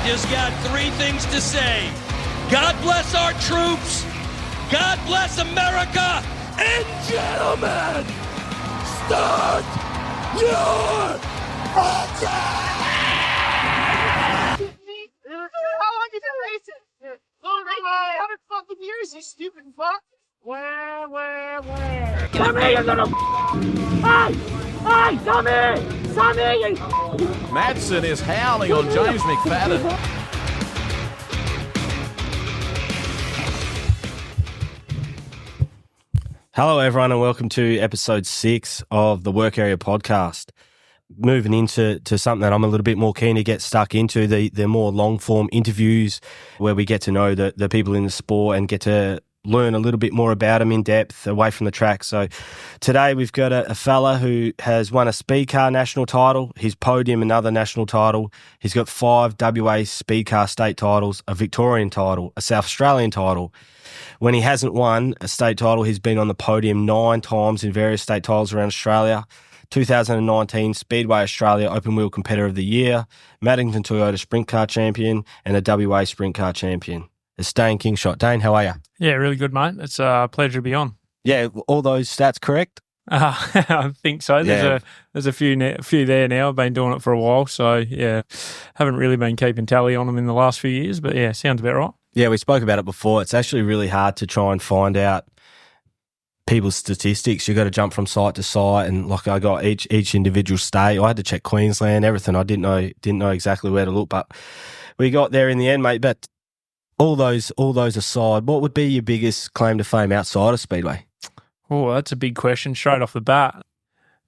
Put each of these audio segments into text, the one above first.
just got three things to say. God bless our troops. God bless America. And gentlemen, start your engine! How long you been racing? Oh, 100 fucking years, you stupid fuck. Where? Come here, you little Hey, come here, you Madsen is howling on James McFadden. Hello, everyone, and welcome to episode 6 of the Work Area Podcast. Moving into something that I'm a little bit more keen to get stuck into, the more long-form interviews where we get to know the people in the sport and get to learn a little bit more about them in depth away from the track. So today we've got a fella who has won a speed car national title, his podium another national title. He's got 5 WA speed car state titles, a Victorian title, a South Australian title. When he hasn't won a state title, he's been on the podium 9 times in various state titles around Australia. 2019 Speedway Australia Open Wheel Competitor of the Year, Maddington Toyota Sprint Car Champion, and a WA Sprint Car Champion. It's Dayne Kingshott. Dayne, how are you? Yeah, really good, mate. It's a pleasure to be on. Yeah, all those stats correct? I think so. There's a few there now. I've been doing it for a while, so yeah, haven't really been keeping tally on them in the last few years, but yeah, sounds about right. Yeah, we spoke about it before. It's actually really hard to try and find out people's statistics. You got to jump from site to site, and like I got each individual state. I had to check Queensland, everything. I didn't know exactly where to look, but we got there in the end, mate. But all those aside, what would be your biggest claim to fame outside of Speedway? Oh, that's a big question straight off the bat.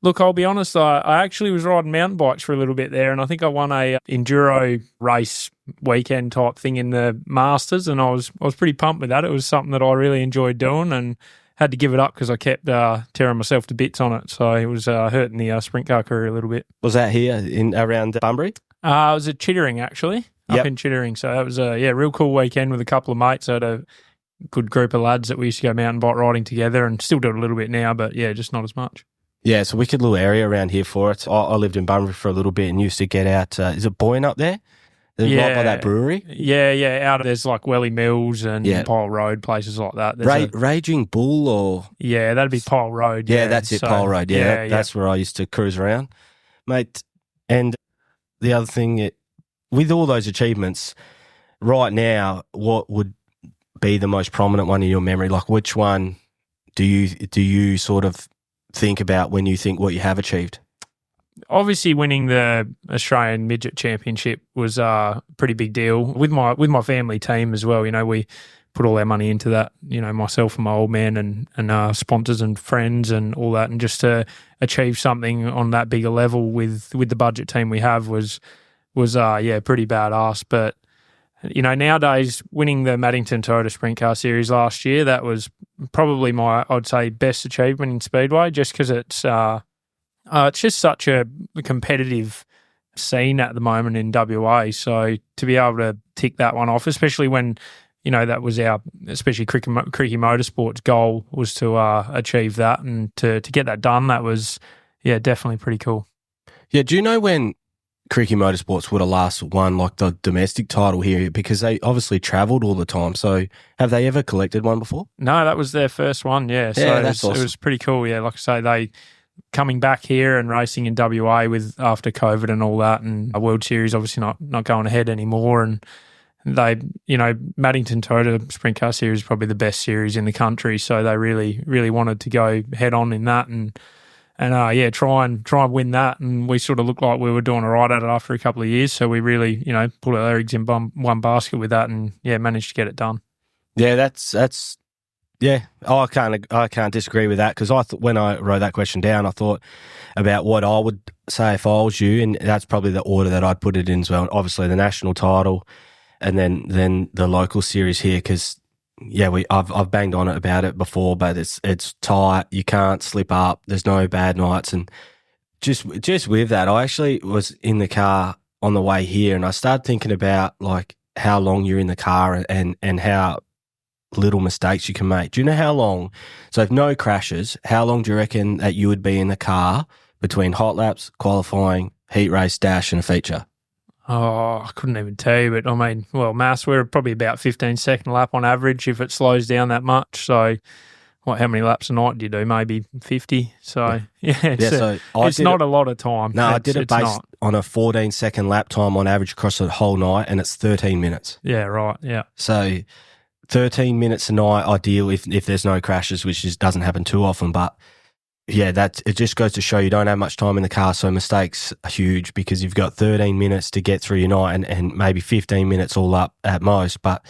Look, I'll be honest, I actually was riding mountain bikes for a little bit there, and I think I won a enduro race weekend type thing in the Masters, and I was pretty pumped with that. It was something that I really enjoyed doing and had to give it up because I kept tearing myself to bits on it, so it was hurting the sprint car career a little bit. Was that here around Bunbury? It was at Chittering, actually, up in Chittering. So that was a real cool weekend with a couple of mates. I had a good group of lads that we used to go mountain bike riding together, and still do it a little bit now, but yeah, just not as much. Yeah, it's a wicked little area around here for it. I lived in Bunbury for a little bit and used to get out. Is it Boyne up there? Right by that brewery? Yeah. Out there's like Welly Mills and Pile Road, places like that. Raging Bull or? Yeah, that'd be Pile Road. Yeah, that's it, Pile Road. Yeah, that's where I used to cruise around. Mate, and the other thing, with all those achievements, right now, what would be the most prominent one in your memory? Like, which one do you sort of think about when you think what you have achieved? Obviously, winning the Australian Midget Championship was a pretty big deal with my family team as well. You know, we put all our money into that. You know, myself and my old man and sponsors and friends and all that, and just to achieve something on that bigger level with the budget team we have was pretty badass. But you know, nowadays winning the Maddington Toyota Sprint Car Series last year, that was probably I'd say best achievement in Speedway, just because it's just such a competitive scene at the moment in WA. So to be able to tick that one off, especially when, you know, that was especially Krikke Motorsport's goal was to achieve that, and to get that done, that was, definitely pretty cool. Yeah, do you know when Krikke Motorsports would have last won like the domestic title here? Because they obviously travelled all the time. So have they ever collected one before? No, that was their first one, So that's awesome. It was pretty cool, like I say, they coming back here and racing in WA after COVID and all that, and a World Series obviously not going ahead anymore, and they, you know, Maddington Toyota Sprint Car Series is probably the best series in the country, so they really, really wanted to go head on in that and try and win that, and we sort of looked like we were doing all right at it after a couple of years, so we really, you know, put our eggs in one basket with that, and managed to get it done. Yeah, that's. Yeah, I can't disagree with that, because when I wrote that question down, I thought about what I would say if I was you, and that's probably the order that I'd put it in as well. Obviously, the national title, and then the local series here, because I've banged on it about it before, but it's tight. You can't slip up. There's no bad nights, and just with that, I actually was in the car on the way here, and I started thinking about like how long you're in the car and how little mistakes you can make. Do you know how long? So if no crashes, how long do you reckon that you would be in the car between hot laps, qualifying, heat race, dash, and a feature? Oh, I couldn't even tell you, but I mean, well, mass, we're probably about 15-second lap on average if it slows down that much. So, how many laps a night do you do? Maybe 50. So, it's not a lot of time. No, I did it based on a 14-second lap time on average across the whole night, and it's 13 minutes. Yeah, right, yeah. So 13 minutes a night, ideal if there's no crashes, which just doesn't happen too often. But yeah, it just goes to show you don't have much time in the car, so mistakes are huge because you've got 13 minutes to get through your night and maybe 15 minutes all up at most. But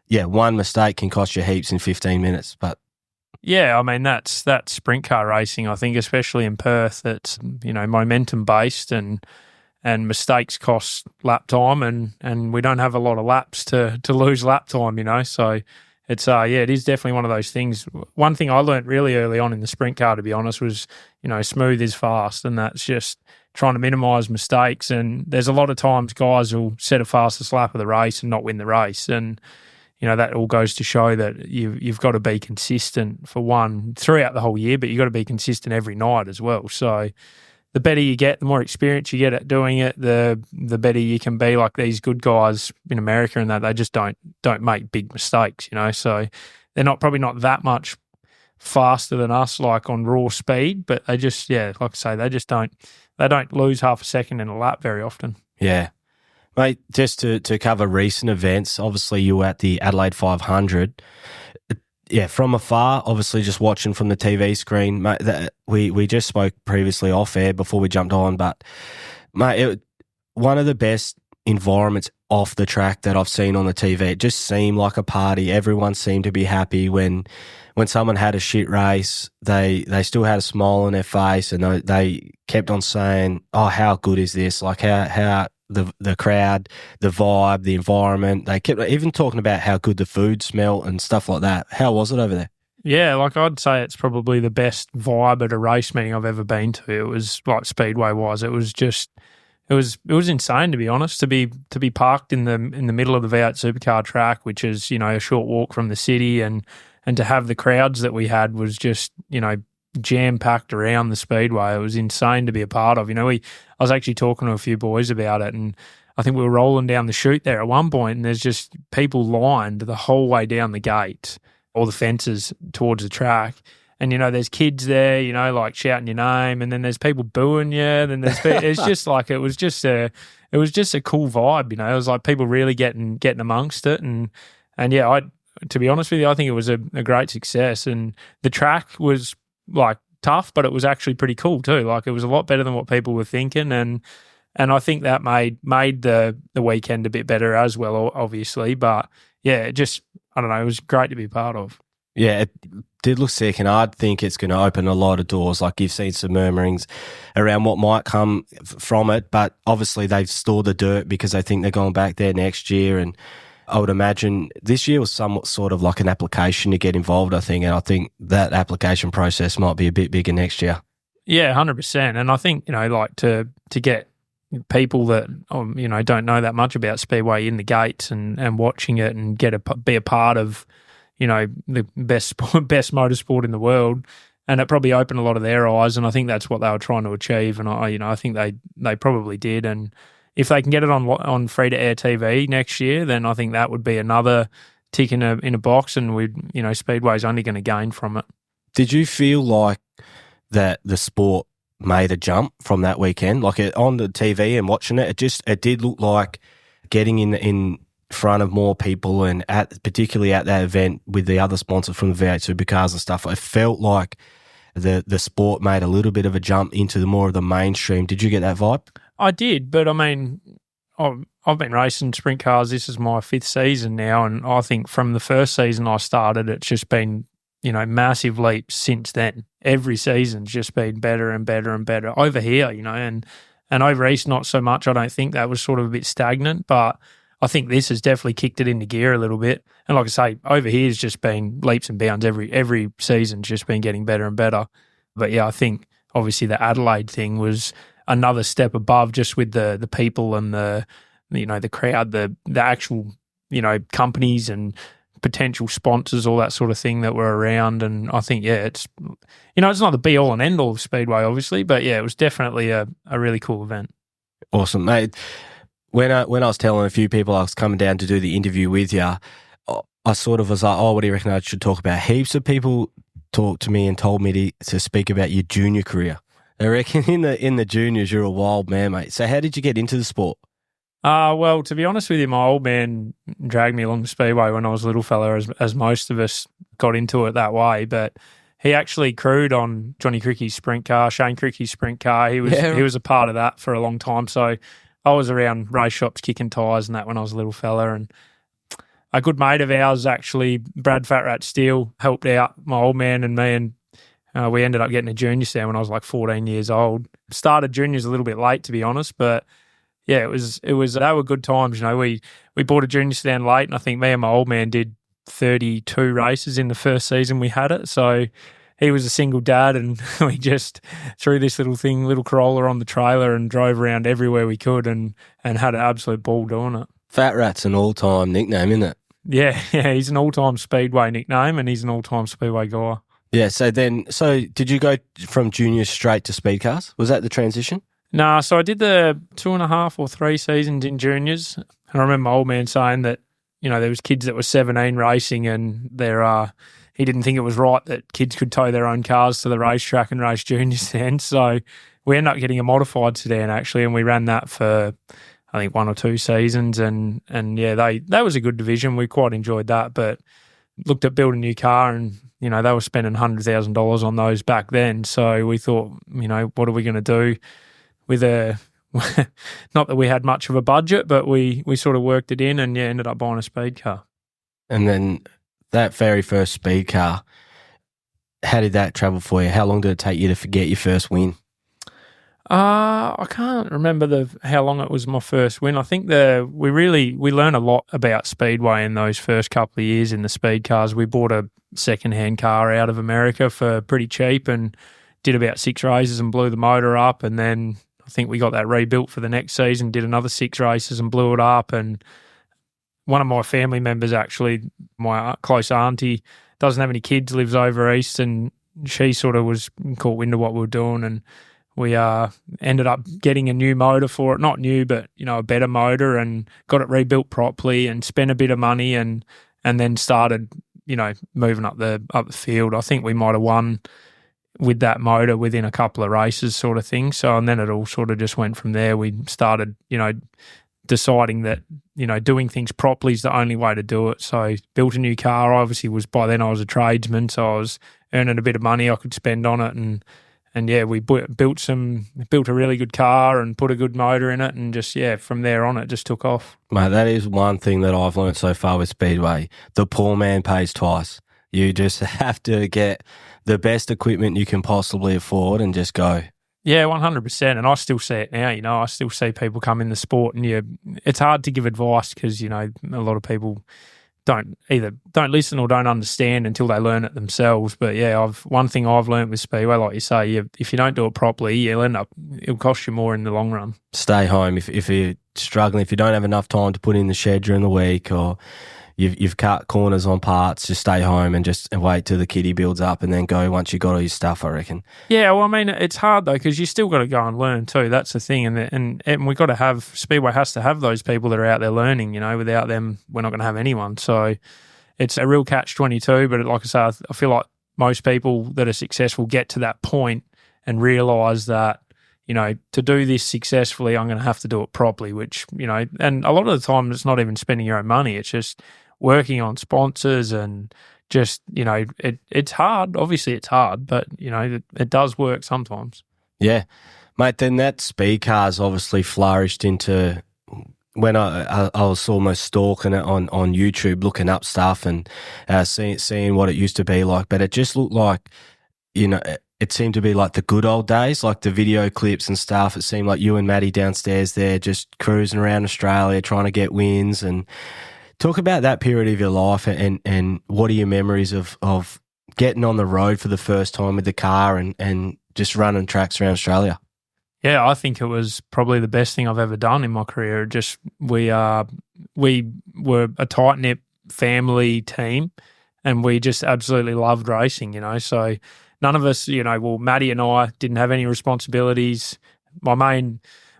yeah, one mistake can cost you heaps in 15 minutes. But yeah, I mean, that's sprint car racing, I think, especially in Perth. It's, momentum based and mistakes cost lap time and we don't have a lot of laps to lose lap time, So it's, it is definitely one of those things. One thing I learned really early on in the sprint car, to be honest, was, smooth is fast, and that's just trying to minimise mistakes. And there's a lot of times guys will set a fastest lap of the race and not win the race. And, that all goes to show that you've got to be consistent for one throughout the whole year, but you've got to be consistent every night as well. So the better you get, the more experience you get at doing it, the better you can be. Like these good guys in America and that, they just don't make big mistakes, So they're probably not that much faster than us, like on raw speed, but they just, like I say, they don't lose half a second in a lap very often. yeah. Mate, just to cover recent events, obviously you were at the Adelaide 500. Yeah, from afar, obviously just watching from the TV screen. Mate, we just spoke previously off air before we jumped on, but mate, one of the best environments off the track that I've seen on the TV. It just seemed like a party. Everyone seemed to be happy when someone had a shit race. They still had a smile on their face, and they kept on saying, "Oh, how good is this?" Like how the crowd, the vibe, the environment. They kept even talking about how good the food smelled and stuff like that. How was it over there? Yeah, like I'd say it's probably the best vibe at a race meeting I've ever been to. It was like speedway wise. It was just it was insane, to be honest, to be parked in the middle of the V8 supercar track, which is, a short walk from the city, and to have the crowds that we had was just, jam-packed around the speedway. It was insane to be a part of. I was actually talking to a few boys about it, and I think we were rolling down the chute there at one point, and there's just people lined the whole way down the gate or the fences towards the track. And, there's kids there, like shouting your name, and then there's people booing you. And then it's just like, it was just a cool vibe, It was like people really getting amongst it. And yeah, to be honest with you, I think it was a great success. And the track was like tough, but it was actually pretty cool too. Like it was a lot better than what people were thinking. And I think that made the weekend a bit better as well, obviously. But yeah, I don't know, it was great to be part of. Yeah, it did look sick, and I think it's going to open a lot of doors. Like, you've seen some murmurings around what might come from it, but obviously they've stored the dirt because they think they're going back there next year. And I would imagine this year was somewhat sort of like an application to get involved, I think, and I think that application process might be a bit bigger next year. Yeah, 100%. And I think, like to get people that, don't know that much about Speedway in the gates and watching it and be a part of, the best motorsport in the world, and it probably opened a lot of their eyes, and I think that's what they were trying to achieve, and I think they probably did. And if they can get it on free to air TV next year, then I think that would be another tick in a box, and Speedway's only going to gain from it. Did you feel like that the sport made a jump from that weekend? Like on the TV and watching it, it did look like getting in front of more people, and particularly at that event with the other sponsors from the V8 supercars and stuff, it felt like the sport made a little bit of a jump into more of the mainstream. Did you get that vibe? I did, but I mean, I've been racing sprint cars. This is my 5th season now, and I think from the first season I started, it's just been, massive leaps since then. Every season's just been better and better and better over here, and over east not so much. I don't think that was sort of a bit stagnant, but I think this has definitely kicked it into gear a little bit. And like I say, over here has just been leaps and bounds. Every season's just been getting better and better. But yeah, I think obviously the Adelaide thing was another step above, just with the people and the crowd, the actual, companies and potential sponsors, all that sort of thing that were around. And I think, yeah, it's not the be all and end all of Speedway, obviously, but yeah, it was definitely a really cool event. Awesome, mate. when I was telling a few people I was coming down to do the interview with you, I sort of was like, oh, what do you reckon I should talk about? Heaps of people talked to me and told me to speak about your junior career. I reckon in the juniors you're a wild man, mate. So how did you get into the sport? Well, to be honest with you, my old man dragged me along the speedway when I was a little fella, as most of us got into it that way. But he actually crewed on Johnny Krikke's sprint car, Shane Krikke's sprint car. He was a part of that for a long time. So I was around race shops kicking tyres and that when I was a little fella. And a good mate of ours, actually, Brad Fat Rat Steele, helped out my old man and me, and we ended up getting a junior stand when I was like 14 years old. Started juniors a little bit late, to be honest, but yeah, it was they were good times. You know, we bought a junior stand late, and I think me and my old man did 32 races in the first season we had it. So he was a single dad, and we just threw this little Corolla on the trailer and drove around everywhere we could, and had an absolute ball doing it. Fat Rat's an all-time nickname, isn't it? Yeah, he's an all-time speedway nickname, and he's an all-time speedway guy. Yeah. So did you go from juniors straight to speed cars? Was that the transition? Nah, so I did the 2.5 or 3 seasons in juniors, and I remember my old man saying that, you know, there was kids that were 17 racing, and he didn't think it was right that kids could tow their own cars to the racetrack and race junior stands. So we ended up getting a modified sedan actually, and we ran that for I think 1 or 2 seasons, and yeah, that was a good division. We quite enjoyed that, but looked at building a new car, and you know they were spending $100,000 on those back then. So we thought, you know, what are we going to do with not that we had much of a budget, but we sort of worked it in, and yeah, ended up buying a speed car. And then that very first speed car, how did that travel for you? How long did it take you to forget your first win? I can't remember how long it was my first win. I think we learned a lot about speedway in those first couple of years in the speed cars. We bought a second-hand car out of America for pretty cheap and did about 6 races and blew the motor up, and then I think we got that rebuilt for the next season, did another 6 races and blew it up. And one of my family members, actually, my close auntie, doesn't have any kids, lives over east, and she sort of was caught wind of what we were doing, and we ended up getting a new motor for it. Not new, but, you know, a better motor, and got it rebuilt properly and spent a bit of money, and then started, you know, moving up the field. I think we might have won with that motor within a couple of races sort of thing. So, and then it all sort of just went from there. We started, you know, deciding that, you know, doing things properly is the only way to do it. So built a new car. Obviously by then I was a tradesman, so I was earning a bit of money I could spend on it, and yeah, we built a really good car and put a good motor in it, and just, yeah, from there on it just took off. Mate, that is one thing that I've learned so far with Speedway. The poor man pays twice. You just have to get the best equipment you can possibly afford and just go. Yeah, 100%. And I still see it now, you know. I still see people come in the sport, and it's hard to give advice because, you know, a lot of people don't listen or don't understand until they learn it themselves. But yeah, one thing I've learned with Speedway, like you say, if you don't do it properly, it'll cost you more in the long run. Stay home if you're struggling, if you don't have enough time to put in the shed during the week, or you've cut corners on parts, just stay home and just wait till the kitty builds up and then go once you got all your stuff, I reckon. Yeah, well, I mean, it's hard though because you still got to go and learn too. That's the thing, and we got to have, Speedway has to have those people that are out there learning. You know, without them, we're not going to have anyone. So it's a real catch-22. But like I say, I feel like most people that are successful get to that point and realise that, you know, to do this successfully, I'm going to have to do it properly, which, you know, and a lot of the time it's not even spending your own money. It's just working on sponsors and just, you know, it's hard. Obviously it's hard, but, you know, it does work sometimes. Yeah. Mate, then that speed car's obviously flourished into when I was almost stalking it on YouTube, looking up stuff and seeing what it used to be like. But it just looked like, you know, it seemed to be like the good old days, like the video clips and stuff. It seemed like you and Maddie downstairs there just cruising around Australia trying to get wins. And talk about that period of your life and what are your memories of getting on the road for the first time with the car and just running tracks around Australia? Yeah, I think it was probably the best thing I've ever done in my career. Just we were a tight-knit family team and we just absolutely loved racing, you know. So none of us, you know, well, Maddie and I didn't have any responsibilities. My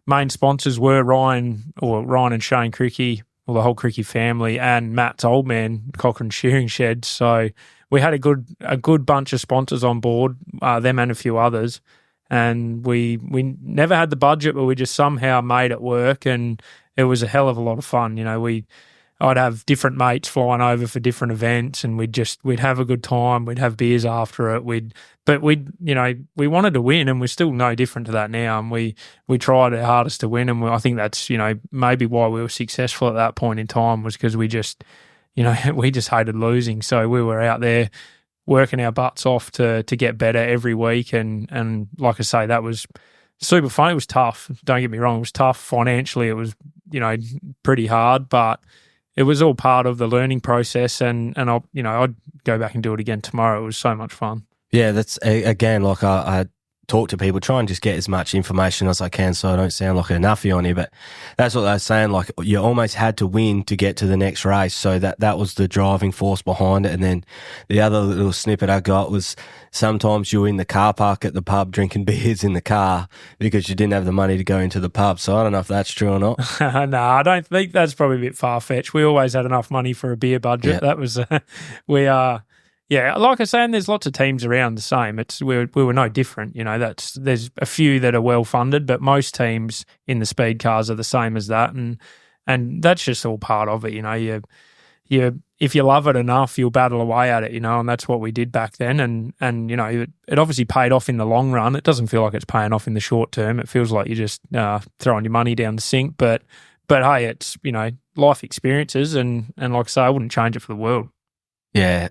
main sponsors were Ryan and Shane Krikke, or the whole Krikke family, and Matt's old man, Cochrane Shearing Shed. So we had a good bunch of sponsors on board, them and a few others. And we never had the budget, but we just somehow made it work, and it was a hell of a lot of fun. I'd have different mates flying over for different events, and we'd have a good time. We'd have beers after it. We wanted to win, and we're still no different to that now. And we tried our hardest to win, and I think that's maybe why we were successful at that point in time, was because we just hated losing. So we were out there working our butts off to get better every week, and like I say, that was super fun. It was tough. Don't get me wrong, it was tough financially. It was pretty hard, but it was all part of the learning process, and I'd go back and do it again tomorrow. It was so much fun. Yeah, that's again, like I talk to people, try and just get as much information as I can so I don't sound like a nuffy on you, but that's what they're saying, like you almost had to win to get to the next race, so that was the driving force behind it. And then the other little snippet I got was sometimes you were in the car park at the pub drinking beers in the car because you didn't have the money to go into the pub. So I don't know if that's true or not. No, I don't think that's probably a bit far-fetched. We always had enough money for a beer budget. Yeah. That was yeah, like I say, and there's lots of teams around the same. We were no different. There's a few that are well funded, but most teams in the speed cars are the same as that, and that's just all part of it. You if you love it enough, you'll battle away at it. And that's what we did back then. And it obviously paid off in the long run. It doesn't feel like it's paying off in the short term. It feels like you're just throwing your money down the sink. But hey, it's life experiences, and like I say, I wouldn't change it for the world. Yeah.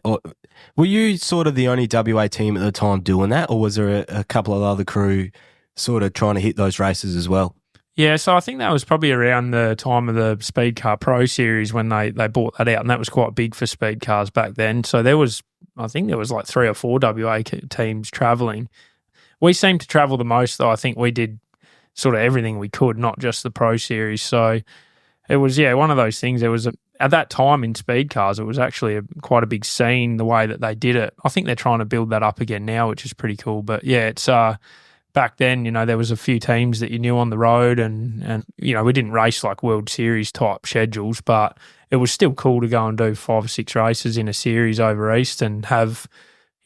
Were you sort of the only WA team at the time doing that, or was there a couple of other crew sort of trying to hit those races as well? Yeah, so I think that was probably around the time of the Speed Car Pro Series when they bought that out, and that was quite big for speed cars back then. So I think there was like 3 or 4 WA teams travelling. We seemed to travel the most, though. I think we did sort of everything we could, not just the Pro Series. So it was, one of those things. There was at that time in speed cars, it was actually quite a big scene, the way that they did it. I think they're trying to build that up again now, which is pretty cool. But yeah, it's back then, there was a few teams that you knew on the road, and we didn't race like World Series type schedules, but it was still cool to go and do 5 or 6 races in a series over East and have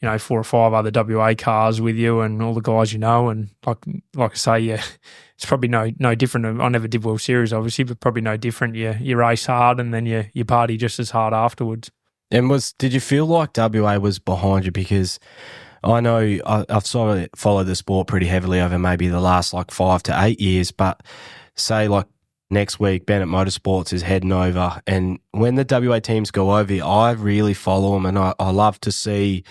4 or 5 other WA cars with you and all the guys and like I say, yeah, it's probably no different. I never did World Series, obviously, but probably no different. You race hard and then you party just as hard afterwards. And did you feel like WA was behind you? Because I know I've sort of followed the sport pretty heavily over maybe the last 5 to 8 years, but say next week Bennett Motorsports is heading over, and when the WA teams go over, I really follow them, and I love to see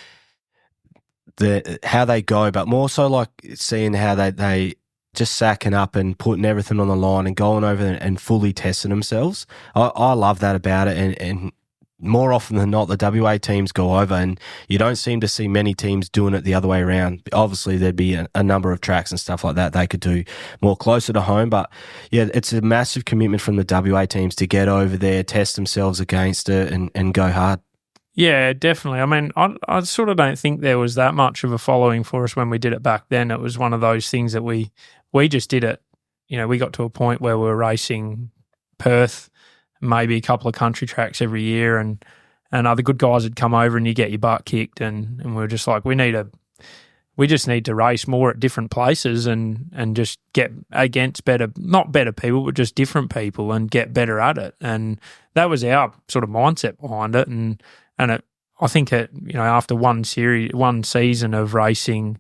how they go, but more so seeing how they just sacking up and putting everything on the line and going over and fully testing themselves. I love that about it, and more often than not, the WA teams go over, and you don't seem to see many teams doing it the other way around. Obviously, there'd be a number of tracks and stuff like that they could do more closer to home, but yeah, it's a massive commitment from the WA teams to get over there, test themselves against it, and go hard. Yeah, definitely. I mean, I sort of don't think there was that much of a following for us when we did it back then. It was one of those things that we just did it. We got to a point where we were racing Perth, maybe a couple of country tracks every year, and other good guys would come over and you get your butt kicked, and we were just like, we just need to race more at different places and just get against not better people, but just different people and get better at it. And that was our sort of mindset behind it. And I think after one season of racing,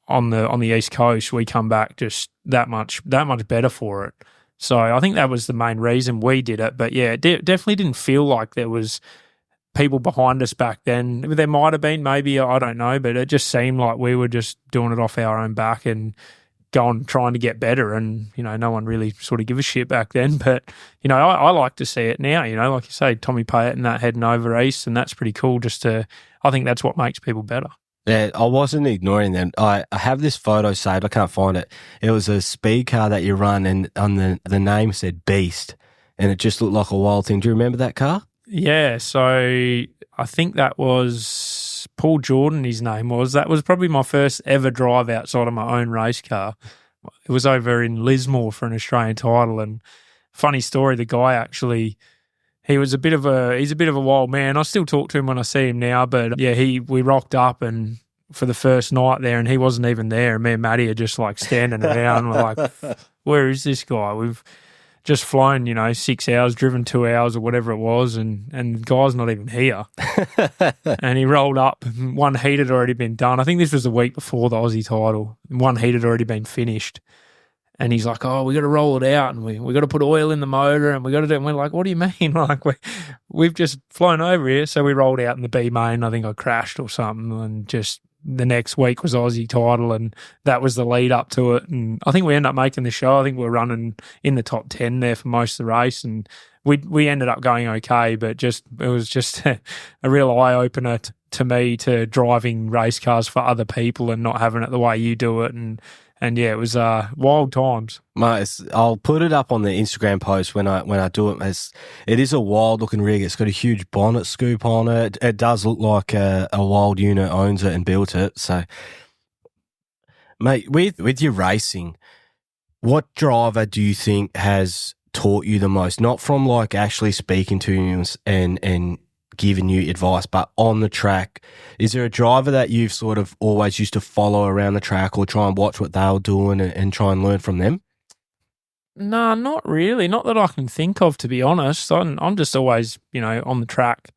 on the East Coast, we come back just that much better for it. So I think that was the main reason we did it. But yeah, it definitely didn't feel like there was people behind us back then. There might have been, maybe, I don't know, but it just seemed like we were just doing it off our own back and trying to get better, and no one really sort of give a shit back then. But I like to see it now. Like you say, Tommy Payette and that heading over East, and that's pretty cool. I think that's what makes people better. Yeah, I wasn't ignoring them. I have this photo saved. I can't find it. It was a speed car that you run, and on the name said Beast, and it just looked like a wild thing. Do you remember that car? Yeah, so I think that was Paul Jordan, his name was. That was probably my first ever drive outside of my own race car. it was over in Lismore for an Australian title. And funny story, the guy actually, he's a bit of a wild man. I still talk to him when I see him now, but yeah, we rocked up and for the first night there, and he wasn't even there. And me and Matty are just like standing around. We're like, where is this guy? We've just flown, 6 hours, driven 2 hours or whatever it was, and the guy's not even here. And he rolled up. One heat had already been done. I think this was the week before the Aussie title. One heat had already been finished. And he's like, oh, we got to roll it out, and we got to put oil in the motor, and we got to do it. And we're like, what do you mean? Like, we've just flown over here. So we rolled out in the B main. I think I crashed or something, and just the next week was Aussie title, and that was the lead up to it. And I think we ended up making the show. I think we were running in the top 10 there for most of the race, and we ended up going okay, but it was just a real eye opener to me, to driving race cars for other people and not having it the way you do it. And yeah, it was wild times. Mate, I'll put it up on the Instagram post when I do it. It is a wild looking rig. It's got a huge bonnet scoop on it. It does look like a wild unit owns it and built it. So, mate, with your racing, what driver do you think has taught you the most? Not from like actually speaking to you and giving you advice, but on the track, is there a driver that you've sort of always used to follow around the track or try and watch what they were doing and try and learn from them? No, not really. Not that I can think of, to be honest. I'm just always, on the track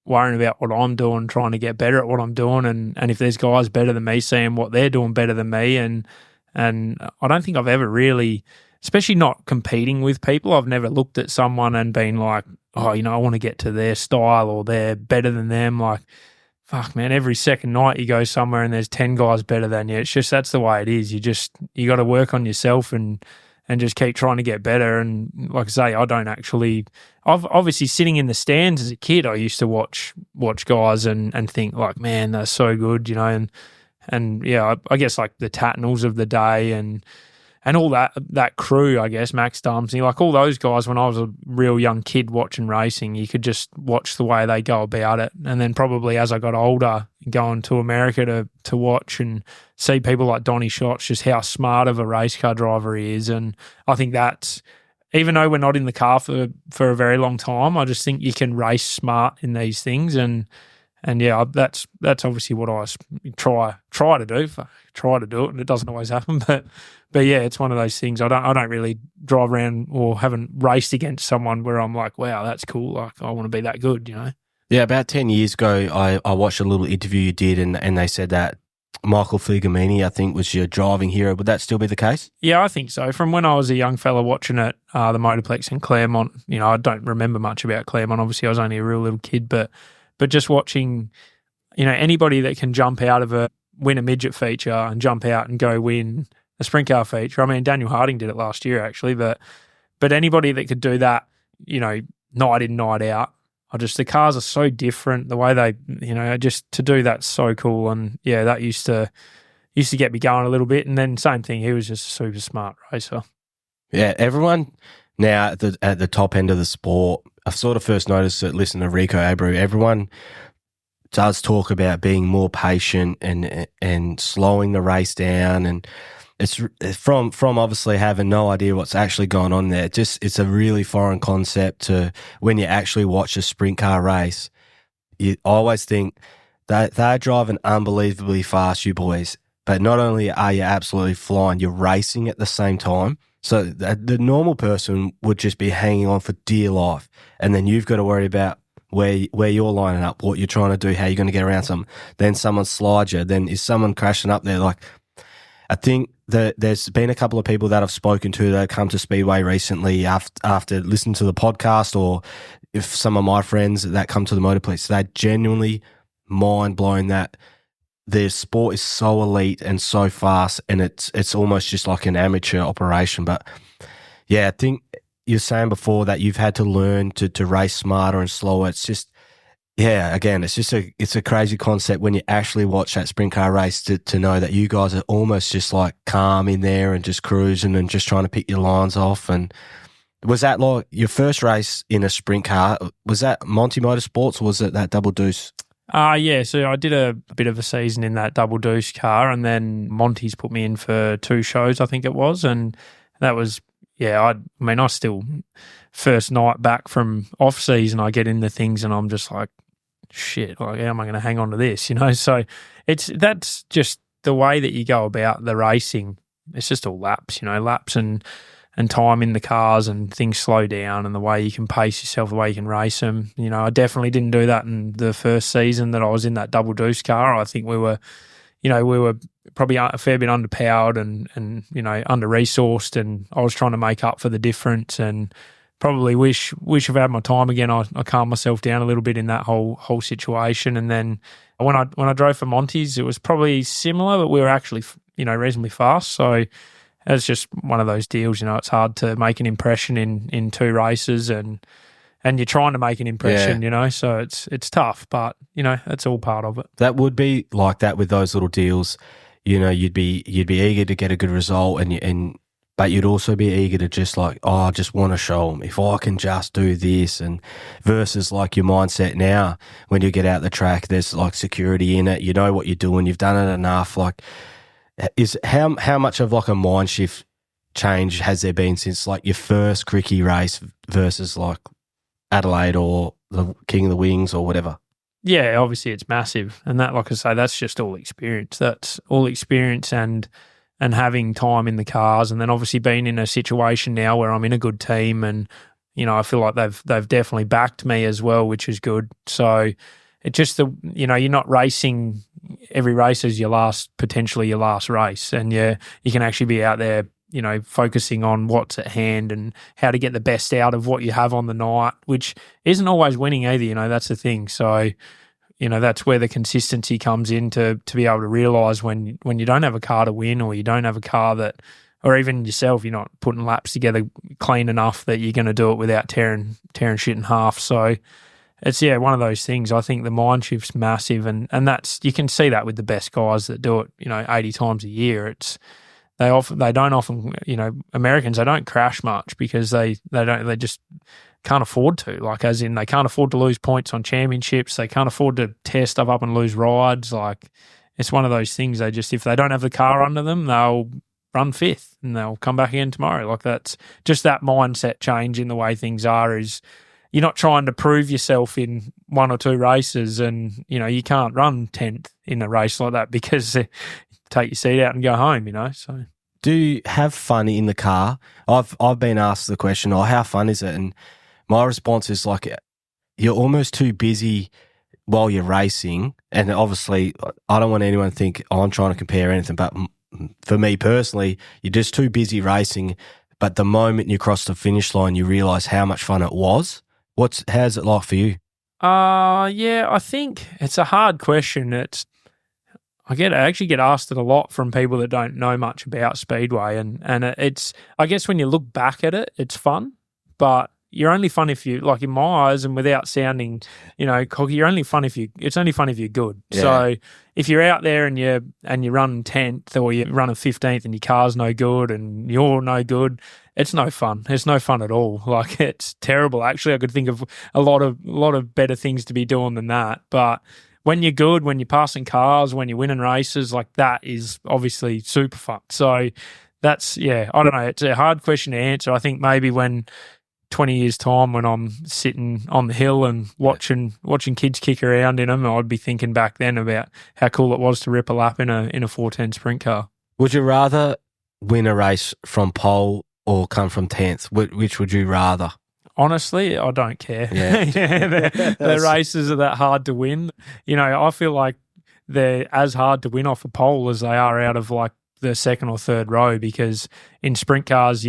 worrying about what I'm doing, trying to get better at what I'm doing. And if there's guys better than me, seeing what they're doing better than me. And I don't think I've ever really, especially not competing with people, I've never looked at someone and been like, oh, I want to get to their style or they're better than them. Like, fuck, man, every second night you go somewhere and there's 10 guys better than you. It's just, that's the way it is. You got to work on yourself and just keep trying to get better. And like I say, I've obviously sitting in the stands as a kid, I used to watch guys and think like, man, they're so good, and yeah, I guess like the Tatnells of the day and all that crew, I guess, Max Dumpsey, like all those guys, when I was a real young kid watching racing, you could just watch the way they go about it. And then probably as I got older, going to America to watch and see people like Donny Schatz, just how smart of a race car driver he is. And I think that's, even though we're not in the car for a very long time, I just think you can race smart in these things. And yeah, that's obviously what I try to do. Try to do it, and it doesn't always happen. But yeah, it's one of those things. I don't really drive around or haven't raced against someone where I'm like, wow, that's cool. Like I want to be that good, Yeah, about 10 years ago, I watched a little interview you did, and they said that Michael Figamini, I think, was your driving hero. Would that still be the case? Yeah, I think so. From when I was a young fella watching it, the Motorplex in Claremont, I don't remember much about Claremont. Obviously, I was only a real little kid, but just watching, anybody that can jump out of win a midget feature and jump out and go win a sprint car feature. I mean, Daniel Harding did it last year, actually, but anybody that could do that, night in, night out, the cars are so different. The way they, just to do that's so cool. And yeah, that used to get me going a little bit. And then same thing, he was just a super smart racer. Yeah, everyone now at the top end of the sport, I've sort of first noticed it, listen to Rico Abreu, everyone does talk about being more patient and slowing the race down, and it's from obviously having no idea what's actually going on there. It's a really foreign concept to when you actually watch a sprint car race. You always think that they're driving unbelievably fast, you boys, but not only are you absolutely flying, you're racing at the same time. So the normal person would just be hanging on for dear life, and then you've got to worry about where you're lining up, what you're trying to do, how you're going to get around someone. Then someone slides you. Then is someone crashing up there? Like, I think that there's been a couple of people that I've spoken to that come to Speedway recently after listening to the podcast, or if some of my friends that come to the Motorplex, they're genuinely mind-blowing that the sport is so elite and so fast, and it's almost just like an amateur operation. But yeah, I think you're saying before that you've had to learn to race smarter and slower. It's just, yeah, again, it's a crazy concept when you actually watch that sprint car race to know that you guys are almost just like calm in there and just cruising and just trying to pick your lines off. And was that like your first race in a sprint car? Was that Monty Motorsports, or was it that Double Deuce? Yeah, so I did a bit of a season in that double deuce car, and then Monty's put me in for 2 shows, I think it was, and that was, I still, first night back from off season, I get into things and I'm just like, shit, like how am I going to hang on to this, So that's just the way that you go about the racing. It's just all laps, laps and time in the cars, and things slow down, and the way you can pace yourself, the way you can race them. I definitely didn't do that in the first season that I was in that double deuce car. I think we were probably a fair bit underpowered and under-resourced, and I was trying to make up for the difference, and probably wish I've had my time again. I calmed myself down a little bit in that whole situation. And then when I drove for Monty's, it was probably similar, but we were actually, reasonably fast. So it's just one of those deals, it's hard to make an impression in 2 races, and you're trying to make an impression, so it's tough, but, it's all part of it. That would be like that with those little deals. You'd be eager to get a good result, but you'd also be eager to just like, I just want to show them if I can just do this, and versus like your mindset now when you get out the track, there's like security in it. You know what you're doing. You've done it enough. Like, is how much of like a mind shift change has there been since like your first Krikke race versus like Adelaide or the King of the Wings or whatever? Yeah, obviously it's massive, and that, like I say, that's just all experience. That's all experience and having time in the cars, and then obviously being in a situation now where I'm in a good team, and I feel like they've definitely backed me as well, which is good. So it just you're not racing every race as potentially your last race, and you can actually be out there, focusing on what's at hand and how to get the best out of what you have on the night, which isn't always winning either. That's the thing. So that's where the consistency comes in to be able to realise when you don't have a car to win, or you don't have a car that, or even yourself, you're not putting laps together clean enough that you're going to do it without tearing shit in half. So it's one of those things. I think the mind shift's massive, and that's, you can see that with the best guys that do it 80 times a year. They don't often Americans, they don't crash much because they just can't afford to, like, as in they can't afford to lose points on championships. They can't afford to tear stuff up and lose rides. Like, it's one of those things. They just, if they don't have the car under them, they'll run 5th and they'll come back again tomorrow. Like, that's just that mindset change in the way things are. Is you're not trying to prove yourself in 1 or 2 races, and you can't run 10th in a race like that because take your seat out and go home. So. Do you have fun in the car? I've been asked the question, how fun is it? And my response is like, you're almost too busy while you're racing. And obviously, I don't want anyone to think I'm trying to compare anything, but for me personally, you're just too busy racing. But the moment you cross the finish line, you realise how much fun it was. How's it like for you? I think it's a hard question. I actually get asked it a lot from people that don't know much about speedway, and it's, I guess when you look back at it, it's fun, but you're only fun if you, like, in my eyes, and without sounding, cocky, it's only fun if you're good. Yeah. So if you're out there and you run 10th, or you run a 15th and your car's no good and you're no good, it's no fun. It's no fun at all. Like, it's terrible. Actually, I could think of a lot of better things to be doing than that. But when you're good, when you're passing cars, when you're winning races, like, that is obviously super fun. So that's, I don't know. It's a hard question to answer. I think maybe when 20 years' time, when I'm sitting on the hill and watching kids kick around in them, I'd be thinking back then about how cool it was to rip a lap in a 410 sprint car. Would you rather win a race from pole or come from 10th? Which would you rather? Honestly, I don't care. Yeah. The races are that hard to win. I feel like they're as hard to win off a pole as they are out of like the second or third row, because in sprint cars,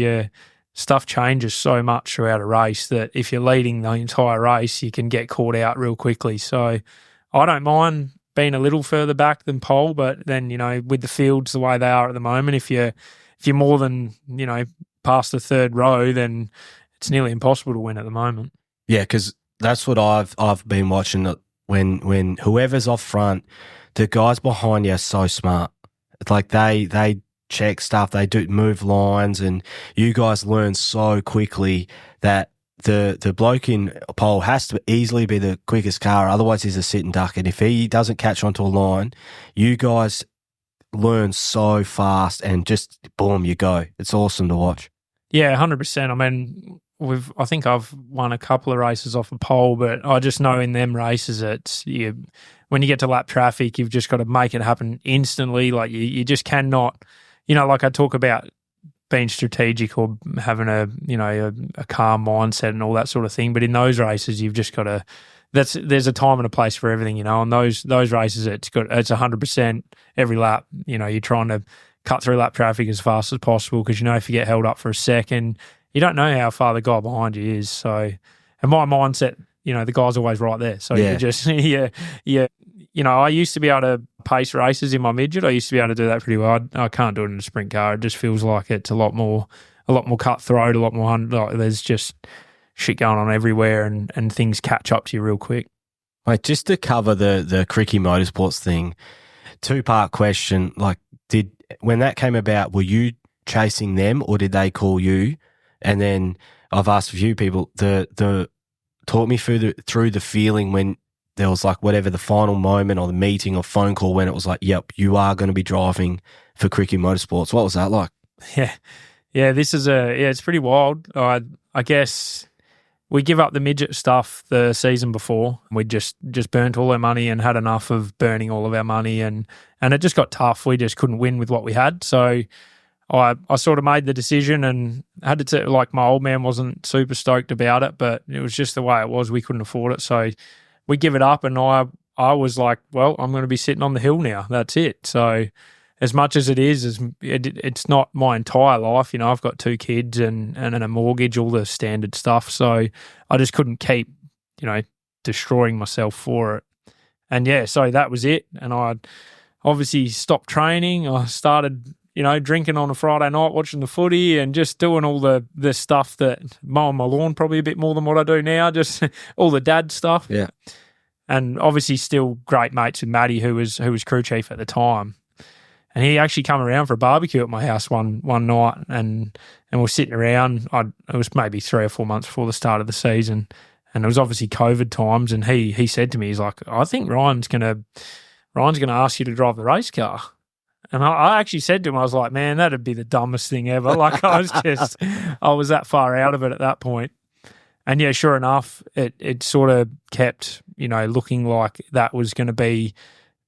stuff changes so much throughout a race that if you're leading the entire race, you can get caught out real quickly. So I don't mind being a little further back than pole, but then, with the fields the way they are at the moment, if you're more than, past the third row, then it's nearly impossible to win at the moment. Yeah, because that's what I've been watching. When whoever's off front, the guys behind you are so smart. It's like they check stuff, they do move lines, and you guys learn so quickly that the bloke in pole has to easily be the quickest car, otherwise he's a sit and duck. And if he doesn't catch onto a line, you guys learn so fast and just boom, you go. It's awesome to watch. Yeah, 100%. I mean, I think I've won a couple of races off a pole, but I just know in them races, when you get to lap traffic, you've just got to make it happen instantly. Like you just cannot, like I talk about being strategic or having a calm mindset and all that sort of thing. But in those races, you've just got to. There's a time and a place for everything, And those races, it's 100% every lap. You're trying to cut through lap traffic as fast as possible because if you get held up for a second, you don't know how far the guy behind you is. So, and my mindset, the guy's always right there. So you just, I used to be able to pace races in my midget. I used to be able to do that pretty well. I can't do it in a sprint car. It just feels like it's a lot more cutthroat, a lot more, like there's just shit going on everywhere and things catch up to you real quick. Mate, just to cover the Krikke Motorsports thing, 2-part question. Like, when that came about, were you chasing them or did they call you? And then I've asked a few people, talk me through the feeling when there was like whatever the final moment or the meeting or phone call when it was like, yep, you are going to be driving for Krikke Motorsports. What was that like? Yeah, this is it's pretty wild. I guess we give up the midget stuff the season before. We just burnt all our money and had enough of burning all of our money and it just got tough. We just couldn't win with what we had. So I sort of made the decision and had to, like my old man wasn't super stoked about it, but it was just the way it was. We couldn't afford it. So we give it up and I was like, well, I'm going to be sitting on the hill now. That's it. So as much as it's not my entire life, I've got 2 kids and a mortgage, all the standard stuff. So I just couldn't keep, destroying myself for it. And yeah, so that was it. And I obviously stopped training. I started, drinking on a Friday night, watching the footy and just doing all the stuff that mowing my lawn probably a bit more than what I do now, just all the dad stuff. Yeah. And obviously still great mates with Matty, who was crew chief at the time. And he actually come around for a barbecue at my house one night and we're sitting around. It was maybe 3 or 4 months before the start of the season. And it was obviously COVID times. And he said to me, he's like, I think Ryan's gonna ask you to drive the race car. And I actually said to him, I was like, man, that'd be the dumbest thing ever. Like I was that far out of it at that point. And yeah, sure enough, it sort of kept, looking like that was going to be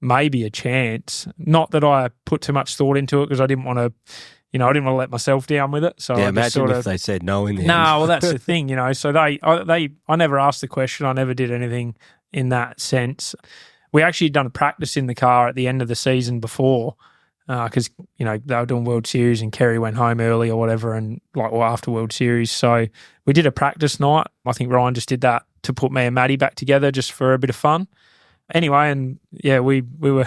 maybe a chance. Not that I put too much thought into it because I didn't want to, I didn't want to let myself down with it. So yeah, I imagine if they said no in the end. No, well, that's the thing, So I never asked the question. I never did anything in that sense. We actually done a practice in the car at the end of the season before because, they were doing World Series and Kerry went home early or whatever after World Series. So we did a practice night. I think Ryan just did that to put me and Matty back together just for a bit of fun. Anyway, and yeah, we were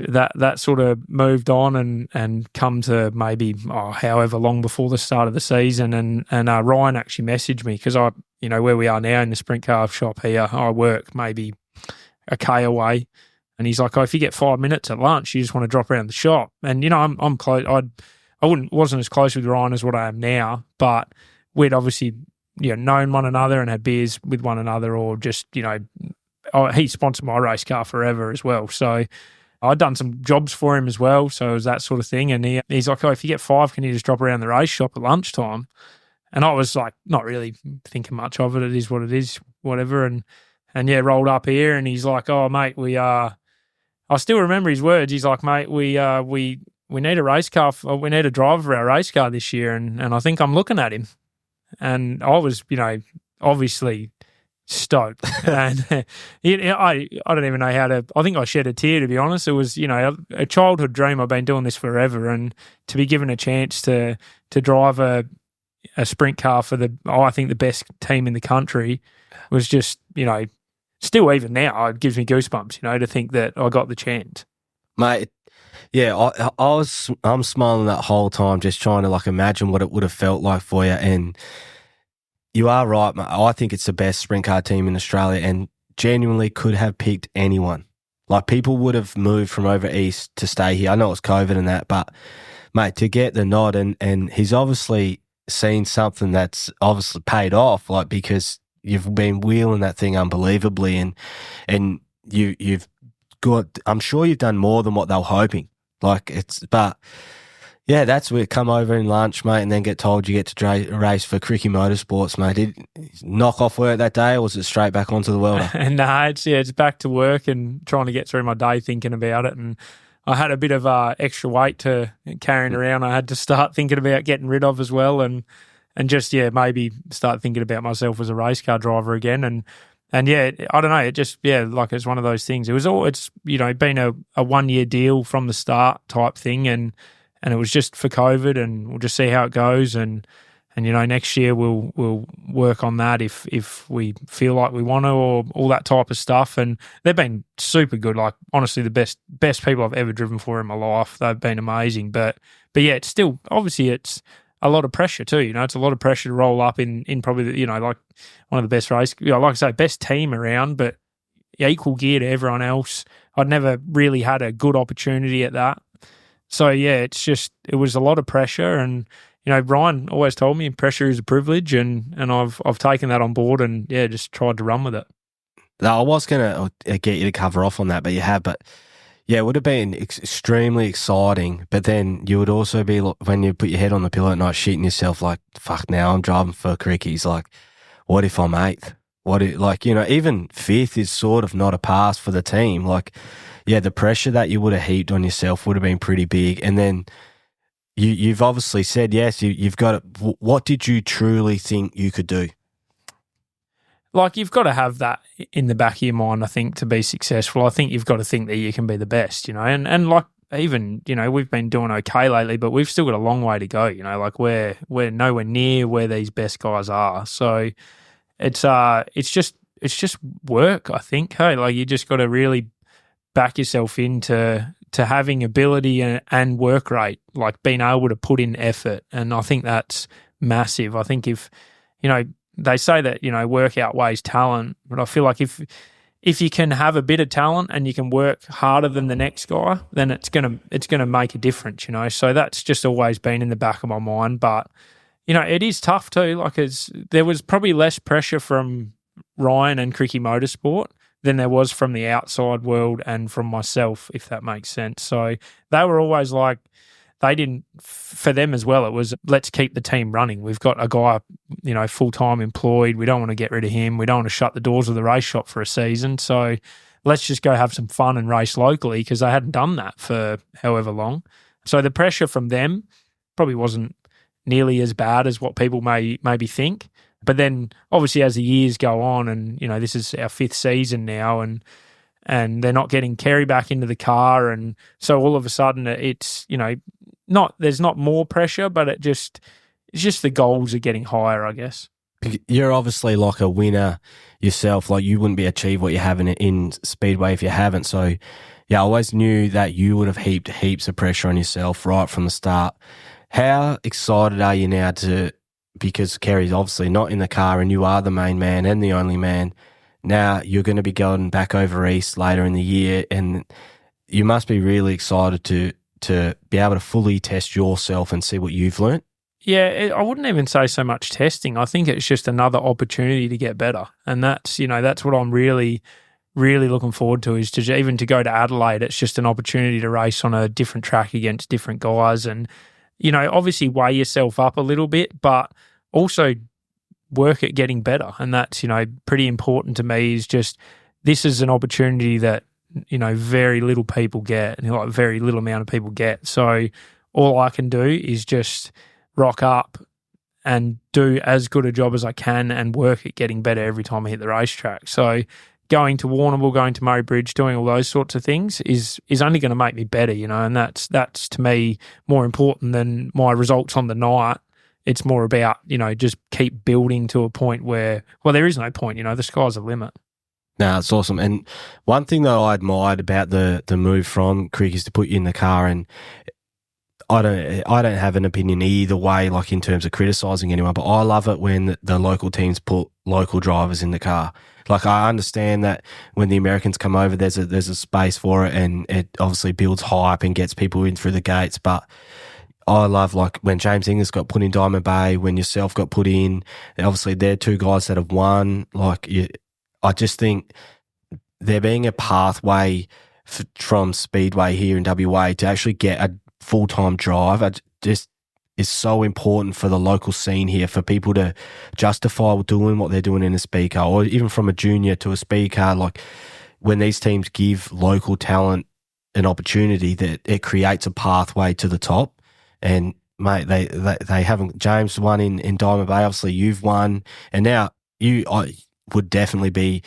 that sort of moved on and come to maybe however long before the start of the season. And Ryan actually messaged me because where we are now in the sprint car shop here, I work maybe a K away. And he's like, if you get 5 minutes at lunch, you just want to drop around the shop. And, I'm close. I wasn't as close with Ryan as what I am now, but we'd obviously, known one another and had beers with one another or just, he sponsored my race car forever as well. So I'd done some jobs for him as well. So it was that sort of thing. And he's like, if you get 5, can you just drop around the race shop at lunchtime? And I was like, not really thinking much of it. It is what it is, whatever. And yeah, rolled up here and he's like, oh, mate, I still remember his words. He's like, mate, we need a race car. We need a driver for our race car this year. And I think I'm looking at him. And I was, obviously stoked. And I don't even know how to, I think I shed a tear, to be honest. It was, a childhood dream. I've been doing this forever. And to be given a chance to drive a sprint car for I think the best team in the country was just, still even now, it gives me goosebumps, to think that I got the chance. Mate, yeah, I'm smiling that whole time, just trying to imagine what it would have felt like for you. And you are right, mate. I think it's the best sprint car team in Australia and genuinely could have picked anyone. People would have moved from over east to stay here. I know it's COVID and that, but mate, to get the nod and he's obviously seen something that's obviously paid off, like, because you've been wheeling that thing unbelievably, and you've got, I'm sure you've done more than what they were hoping. But yeah, that's where come over in lunch, mate, and then get told you get to race for Krikke Motorsports, mate. Did you knock off work that day, or was it straight back onto the welder? No, it's back to work and trying to get through my day thinking about it. And I had a bit of extra weight to carrying around. I had to start thinking about getting rid of as well, and just maybe start thinking about myself as a race car driver again. And yeah, I don't know. It just it's one of those things. It's been a 1 year deal from the start type thing, and it was just for COVID, and we'll just see how it goes. And next year we'll work on that if we feel like we want to, or all that type of stuff. And they've been super good. Like, honestly, the best people I've ever driven for in my life. They've been amazing. But yeah, it's still, obviously, it's a lot of pressure too. It's a lot of pressure to roll up in probably like one of the best race, like I say, best team around, but equal gear to everyone else. I'd never really had a good opportunity at that. So yeah, it was a lot of pressure, and Ryan always told me pressure is a privilege, and I've taken that on board, and yeah, just tried to run with it. I was going to get you to cover off on that, but you have. But yeah, it would have been extremely exciting. But then you would also be, when you put your head on the pillow at night, shitting yourself like, fuck, now I'm driving for Krikke's. Like, what if I'm eighth? Even fifth is sort of not a pass for the team. Like, yeah, the pressure that you would have heaped on yourself would have been pretty big. And then you've obviously said, yes, you've got it. What did you truly think you could do? Like, you've got to have that in the back of your mind, I think, to be successful. I think you've got to think that you can be the best, and like, even, we've been doing okay lately, but we've still got a long way to go, like we're nowhere near where these best guys are. So it's just work, I think. Hey, like, you just got to really back yourself into having ability and work rate, like being able to put in effort. And I think that's massive. I think if, they say that, work outweighs talent, but I feel like if you can have a bit of talent and you can work harder than the next guy, then it's gonna make a difference, So that's just always been in the back of my mind. But, it is tough too. Like, there was probably less pressure from Ryan and Krikke Motorsport than there was from the outside world and from myself, if that makes sense. So they were always like, for them as well, it was, let's keep the team running. We've got a guy, full-time employed. We don't want to get rid of him. We don't want to shut the doors of the race shop for a season. So let's just go have some fun and race locally, because they hadn't done that for however long. So the pressure from them probably wasn't nearly as bad as what people maybe think. But then obviously as the years go on, and, this is our 5th season now, and they're not getting Kerry back into the car. And so all of a sudden it's, there's not more pressure, but it's just the goals are getting higher, I guess. You're obviously like a winner yourself. Like, you wouldn't be achieved what you have in Speedway if you haven't. So yeah, I always knew that you would have heaped heaps of pressure on yourself right from the start. How excited are you now because Kerry's obviously not in the car and you are the main man and the only man. Now you're going to be going back over east later in the year, and you must be really excited to be able to fully test yourself and see what you've learnt. Yeah, I wouldn't even say so much testing. I think it's just another opportunity to get better. And that's what I'm really, really looking forward to, is to even to go to Adelaide. It's just an opportunity to race on a different track against different guys, and, obviously weigh yourself up a little bit, but also work at getting better. And that's, pretty important to me, is just, this is an opportunity that, very little people get, and like very little amount of people get. So all I can do is just rock up and do as good a job as I can and work at getting better every time I hit the racetrack. So going to Warrnambool, going to Murray Bridge, doing all those sorts of things is only going to make me better, and that's to me more important than my results on the night. It's more about, just keep building to a point where, well, there is no point, the sky's the limit. No, it's awesome. And one thing that I admired about the move from Krikke is to put you in the car, and I don't have an opinion either way, like in terms of criticising anyone, but I love it when the local teams put local drivers in the car. Like, I understand that when the Americans come over, there's a space for it, and it obviously builds hype and gets people in through the gates. But I love like when James Inglis got put in Diamond Bay, when yourself got put in. Obviously, they're two guys that have won. I just think there being a pathway from Speedway here in WA to actually get a full-time drive just is so important for the local scene here, for people to justify doing what they're doing in a speed car, or even from a junior to a speed car. Like when these teams give local talent an opportunity, that it creates a pathway to the top. And mate, they haven't. James won in Diamond Bay. Obviously, you've won, and now I would definitely be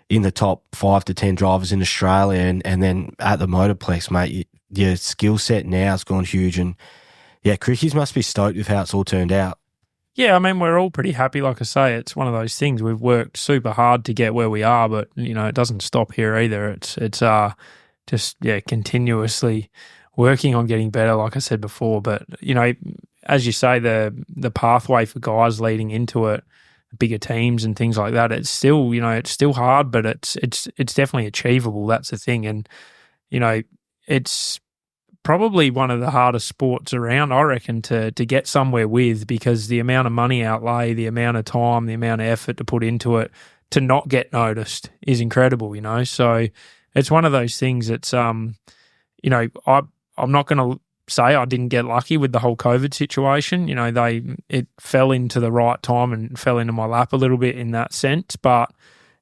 in the top 5 to 10 drivers in Australia, and then at the Motorplex, mate, your skill set now has gone huge. And yeah, Krikke's must be stoked with how it's all turned out. Yeah, I mean, we're all pretty happy. Like I say, it's one of those things. We've worked super hard to get where we are, but it doesn't stop here either. It's just continuously working on getting better, like I said before. But as you say, the pathway for guys leading into it, bigger teams and things like that, it's still hard, but it's definitely achievable. That's the thing. And it's probably one of the hardest sports around, I reckon, to get somewhere with, because the amount of money outlay, the amount of time, the amount of effort to put into it to not get noticed is incredible, So it's one of those things that's I'm not going to say I didn't get lucky with the whole COVID situation. It fell into the right time and fell into my lap a little bit in that sense. But,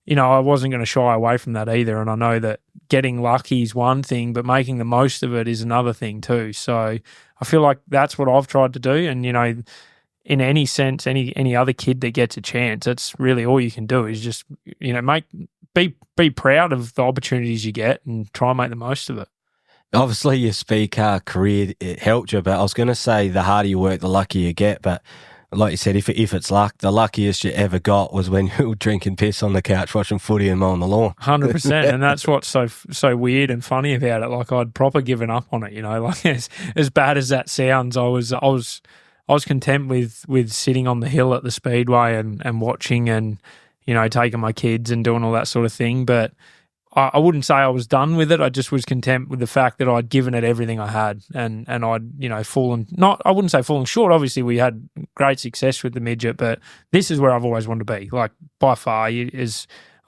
I wasn't going to shy away from that either. And I know that getting lucky is one thing, but making the most of it is another thing too. So I feel like that's what I've tried to do. And, in any sense, any other kid that gets a chance, that's really all you can do is just, be proud of the opportunities you get and try and make the most of it. Obviously, your speed car career, it helped you, but I was going to say the harder you work, the luckier you get. But like you said, if it's luck, the luckiest you ever got was when you were drinking piss on the couch, watching footy and mowing the lawn. 100%, and that's what's so weird and funny about it. Like I'd proper given up on it, Like as bad as that sounds, I was content with sitting on the hill at the speedway and watching and taking my kids and doing all that sort of thing, but I wouldn't say I was done with it. I just was content with the fact that I'd given it everything I had, and I'd I wouldn't say fallen short. Obviously, we had great success with the midget, but this is where I've always wanted to be. Like by far, I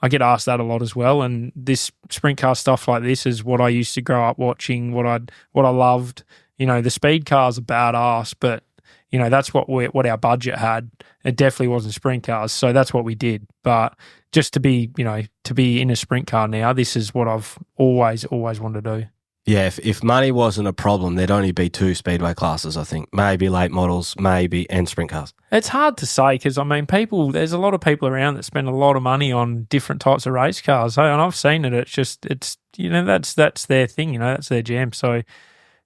get asked that a lot as well. And this sprint car stuff like this is what I used to grow up watching. What I loved. The speed cars are badass, but that's what our budget had. It definitely wasn't sprint cars, so that's what we did. But just to be in a sprint car now, this is what I've always wanted to do. Yeah, if money wasn't a problem, there'd only be 2 speedway classes, I think. Maybe late models, and sprint cars. It's hard to say because, there's a lot of people around that spend a lot of money on different types of race cars. And I've seen it. It's that's their thing, that's their jam. So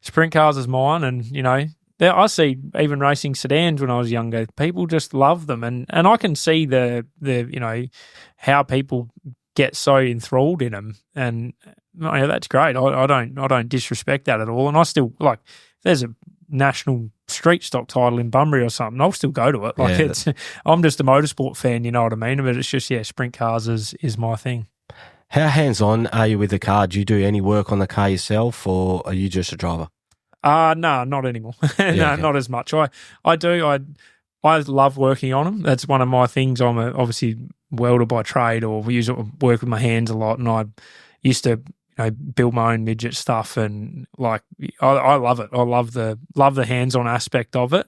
sprint cars is mine, and, I see even racing sedans when I was younger. People just love them, and I can see the how people get so enthralled in them, and that's great. I don't disrespect that at all, and I still if there's a national street stock title in Bunbury or something, I'll still go to it. I'm just a motorsport fan, you know what I mean? But it's just sprint cars is my thing. How hands on are you with the car? Do you do any work on the car yourself, or are you just a driver? No, not anymore. Not as much. I do. I love working on them. That's one of my things. I'm obviously welder by trade, or work with my hands a lot. And I used to, build my own midget stuff, and I love it. I love the hands-on aspect of it.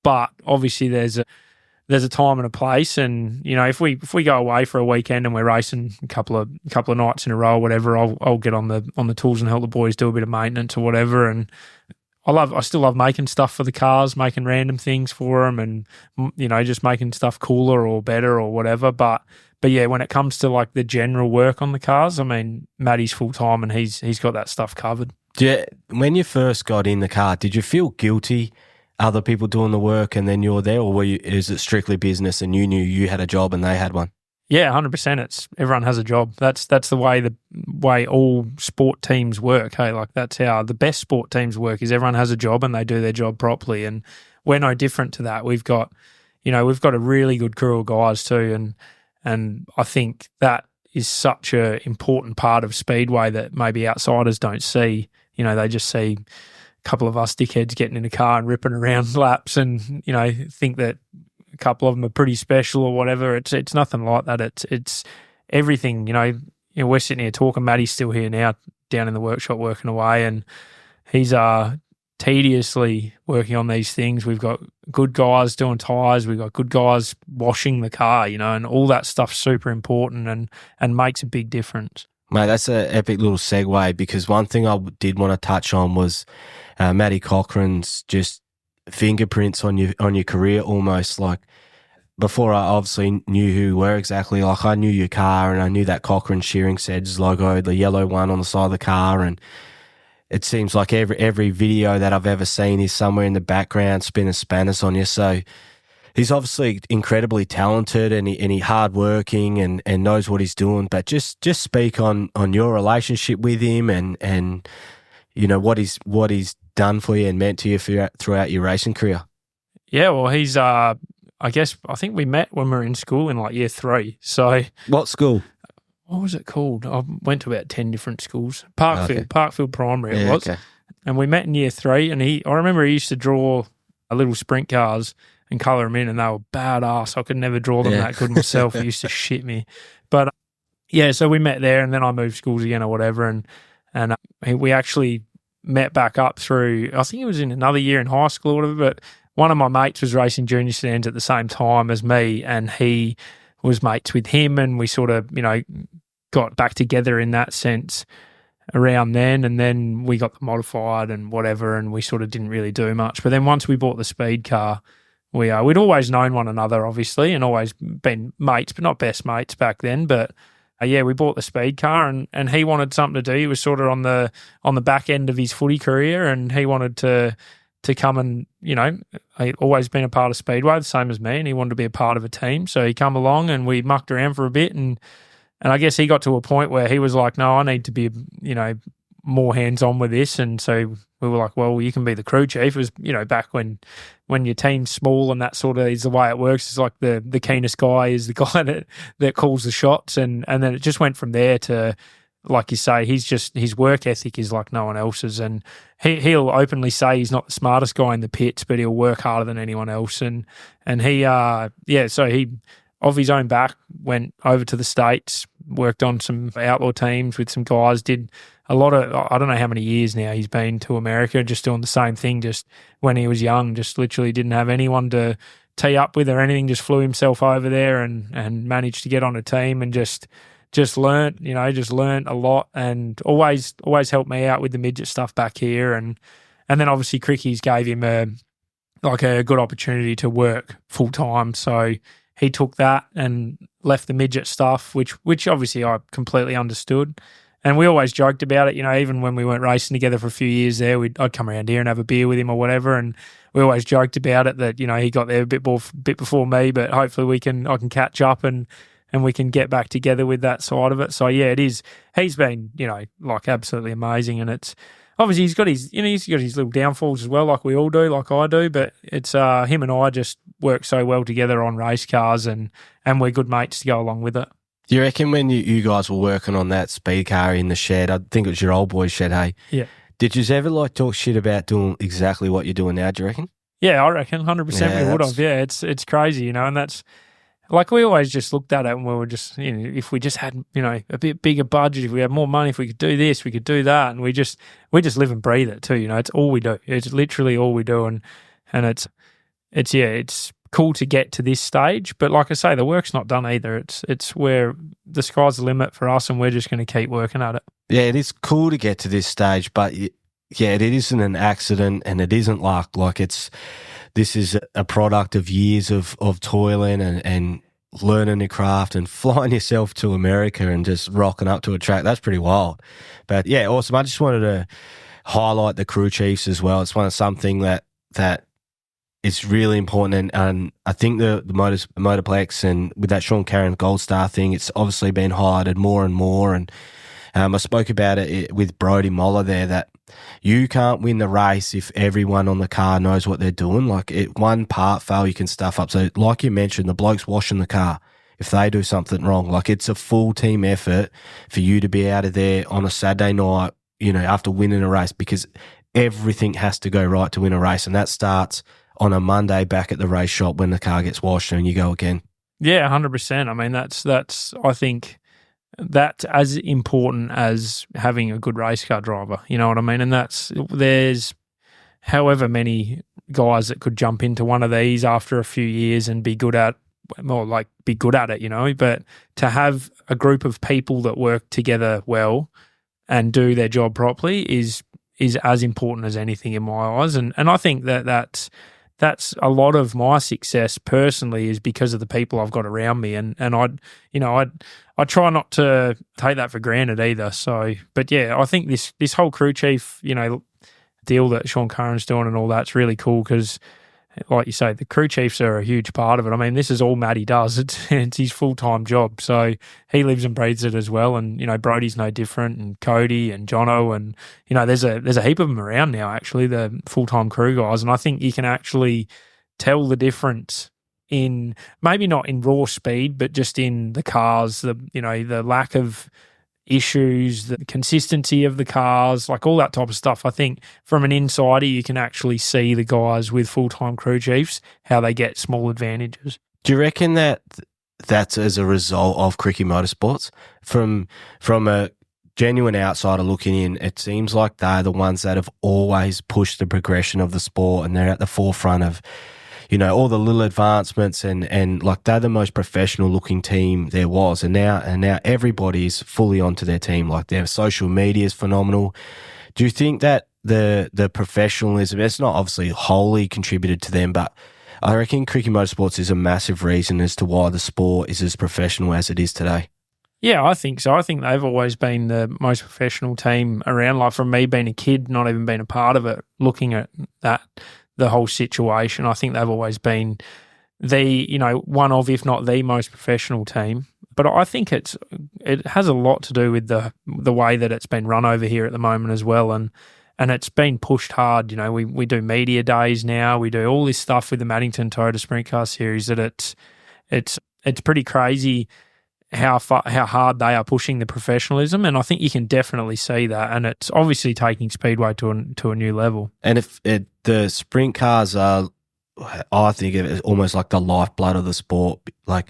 But obviously, there's a time and a place, and if we go away for a weekend and we're racing a couple of nights in a row or whatever, I'll get on the tools and help the boys do a bit of maintenance or whatever. And I still love making stuff for the cars, making random things for them, and just making stuff cooler or better or whatever. But yeah, when it comes to the general work on the cars, Matty's full time and he's got that stuff covered. Yeah, when you first got in the car, did you feel guilty? Other people doing the work and then you're there, or is it strictly business and you knew you had a job and they had one? Yeah, 100%. It's everyone has a job. That's the way all sport teams work. Hey, that's how the best sport teams work. Is everyone has a job and they do their job properly. And we're no different to that. We've got a really good crew of guys too, and I think that is such a important part of speedway that maybe outsiders don't see. They just see couple of us dickheads getting in a car and ripping around laps and, you know, think that a couple of them are pretty special or whatever. It's nothing like that. It's everything, you know, we're sitting here talking. Matty's still here now down in the workshop working away, and he's tediously working on these things. We've got good guys doing tyres. We've got good guys washing the car, you know, and all that stuff's super important and makes a big difference. Mate, that's an epic little segue, because one thing I did want to touch on was Matty Cochrane's just fingerprints on your career almost. Like, before I obviously knew who you were exactly, like I knew your car and I knew that Cochrane Shearing Sedge logo, the yellow one on the side of the car, and it seems like every video that I've ever seen is somewhere in the background spinning spanners on you. So he's obviously incredibly talented and he hardworking and knows what he's doing. But just speak on your relationship with him and you know what he's done for you and meant to you throughout your racing career. Yeah, well, he's I think we met when we were in school in like year 3. So what school? What was it called? I went to about 10 different schools. Parkfield Primary it was. Okay. And we met in year 3, and I remember he used to draw a little sprint cars and colour them in, and they were badass. I could never draw them that good myself. It used to shit me. But yeah, so we met there, and then I moved schools again or whatever, and we actually met back up through, I think it was in another year in high school or whatever, but one of my mates was racing junior sedans at the same time as me, and he was mates with him, and we sort of, you know, got back together in that sense around then, and then we got the modified and whatever, and we sort of didn't really do much. But then once we bought the speed car, we'd always known one another, obviously, and always been mates, but not best mates back then. But yeah, we bought the speed car, and he wanted something to do. He was sort of on the back end of his footy career, and he wanted to come and, you know, he'd always been a part of Speedway, the same as me, and he wanted to be a part of a team. So he come along and we mucked around for a bit, and I guess he got to a point where he was like, no, I need to be, you know, more hands-on with this. And so we were like, well, you can be the crew chief. It was, you know, back when your team's small and that sort of is the way it works. It's like the keenest guy is the guy that calls the shots. And then it just went from there to, like you say, his work ethic is like no one else's, and he'll openly say he's not the smartest guy in the pits, but he'll work harder than anyone else. And he so he of his own back went over to the States, worked on some outlaw teams with some guys, did a lot of, I don't know how many years now he's been to America, just doing the same thing. Just when he was young, just literally didn't have anyone to tee up with or anything, just flew himself over there and managed to get on a team and just learnt a lot, and always helped me out with the midget stuff back here. And then obviously Krikke's gave him a good opportunity to work full time. So he took that and left the midget stuff, which obviously I completely understood. And we always joked about it, you know, even when we weren't racing together for a few years there, I'd come around here and have a beer with him or whatever. And we always joked about it that, you know, he got there a bit before me, but hopefully I can catch up and we can get back together with that side of it. So yeah, it is. He's been, you know, like absolutely amazing, and it's obviously he's got his little downfalls as well, like we all do, like I do. But it's him and I just work so well together on race cars, and we're good mates to go along with it. Do you reckon when you guys were working on that speed car in the shed, I think it was your old boy's shed, hey? Yeah. Did you ever like talk shit about doing exactly what you're doing now? Do you reckon? Yeah, I reckon 100% we would have. Yeah, it's crazy, you know, and that's. Like, we always just looked at it and we were just, you know, if we just had, you know, a bit bigger budget, if we had more money, if we could do this, we could do that. And we just live and breathe it too, you know. It's all we do. It's literally all we do. And it's cool to get to this stage. But like I say, the work's not done either. It's where the sky's the limit for us, and we're just going to keep working at it. Yeah, it is cool to get to this stage, but yeah, it isn't an accident and it isn't luck. Like, this is a product of years of toiling and learning the craft and flying yourself to America and just rocking up to a track. That's pretty wild. But yeah, awesome. I just wanted to highlight the crew chiefs as well. It's something that is really important. And I think the Motorplex and with that Sean Karen Gold Star thing, it's obviously been highlighted more and more. And I spoke about it with Brody Moller there, that you can't win the race if everyone on the car knows what they're doing. Like, one part fail, you can stuff up. So like you mentioned, the blokes washing the car, if they do something wrong, like, it's a full team effort for you to be out of there on a Saturday night, you know, after winning a race, because everything has to go right to win a race, and that starts on a Monday back at the race shop when the car gets washed and you go again. Yeah, 100%. I mean, that's I think that's as important as having a good race car driver. You know what I mean? And there's however many guys that could jump into one of these after a few years and be good at it, you know. But to have a group of people that work together well and do their job properly is as important as anything in my eyes. And I think that's a lot of my success personally is because of the people I've got around me. And I try not to take that for granted either. So, but yeah, I think this whole crew chief, you know, deal that Sean Curran's doing and all that's really cool because, like you say, the crew chiefs are a huge part of it. I mean, this is all Matty does. It's his full-time job. So he lives and breathes it as well. And, you know, Brody's no different, and Cody and Jono, and, you know, there's a heap of them around now, actually, the full-time crew guys. And I think you can actually tell the difference in, maybe not in raw speed, but just in the cars, the lack of issues, the consistency of the cars, like all that type of stuff. I think from an insider, you can actually see the guys with full-time crew chiefs, how they get small advantages. Do you reckon that's as a result of Krikke Motorsports? From a genuine outsider looking in, it seems like they're the ones that have always pushed the progression of the sport, and they're at the forefront of, you know, all the little advancements, and like they're the most professional looking team there was. And now everybody's fully onto their team. Like their social media is phenomenal. Do you think that the professionalism, it's not obviously wholly contributed to them, but I reckon Krikke Motorsports is a massive reason as to why the sport is as professional as it is today? Yeah, I think so. I think they've always been the most professional team around. Like from me being a kid, not even being a part of it, looking at the whole situation, I think they've always been one of, if not the most professional team. But I think it has a lot to do with the way that it's been run over here at the moment as well, and it's been pushed hard. You know, we do media days now, we do all this stuff with the Maddington Toyota Sprint Car Series that it's pretty crazy how hard they are pushing the professionalism, and I think you can definitely see that, and it's obviously taking Speedway to a new level. And the sprint cars are, I think of it as almost like the lifeblood of the sport. Like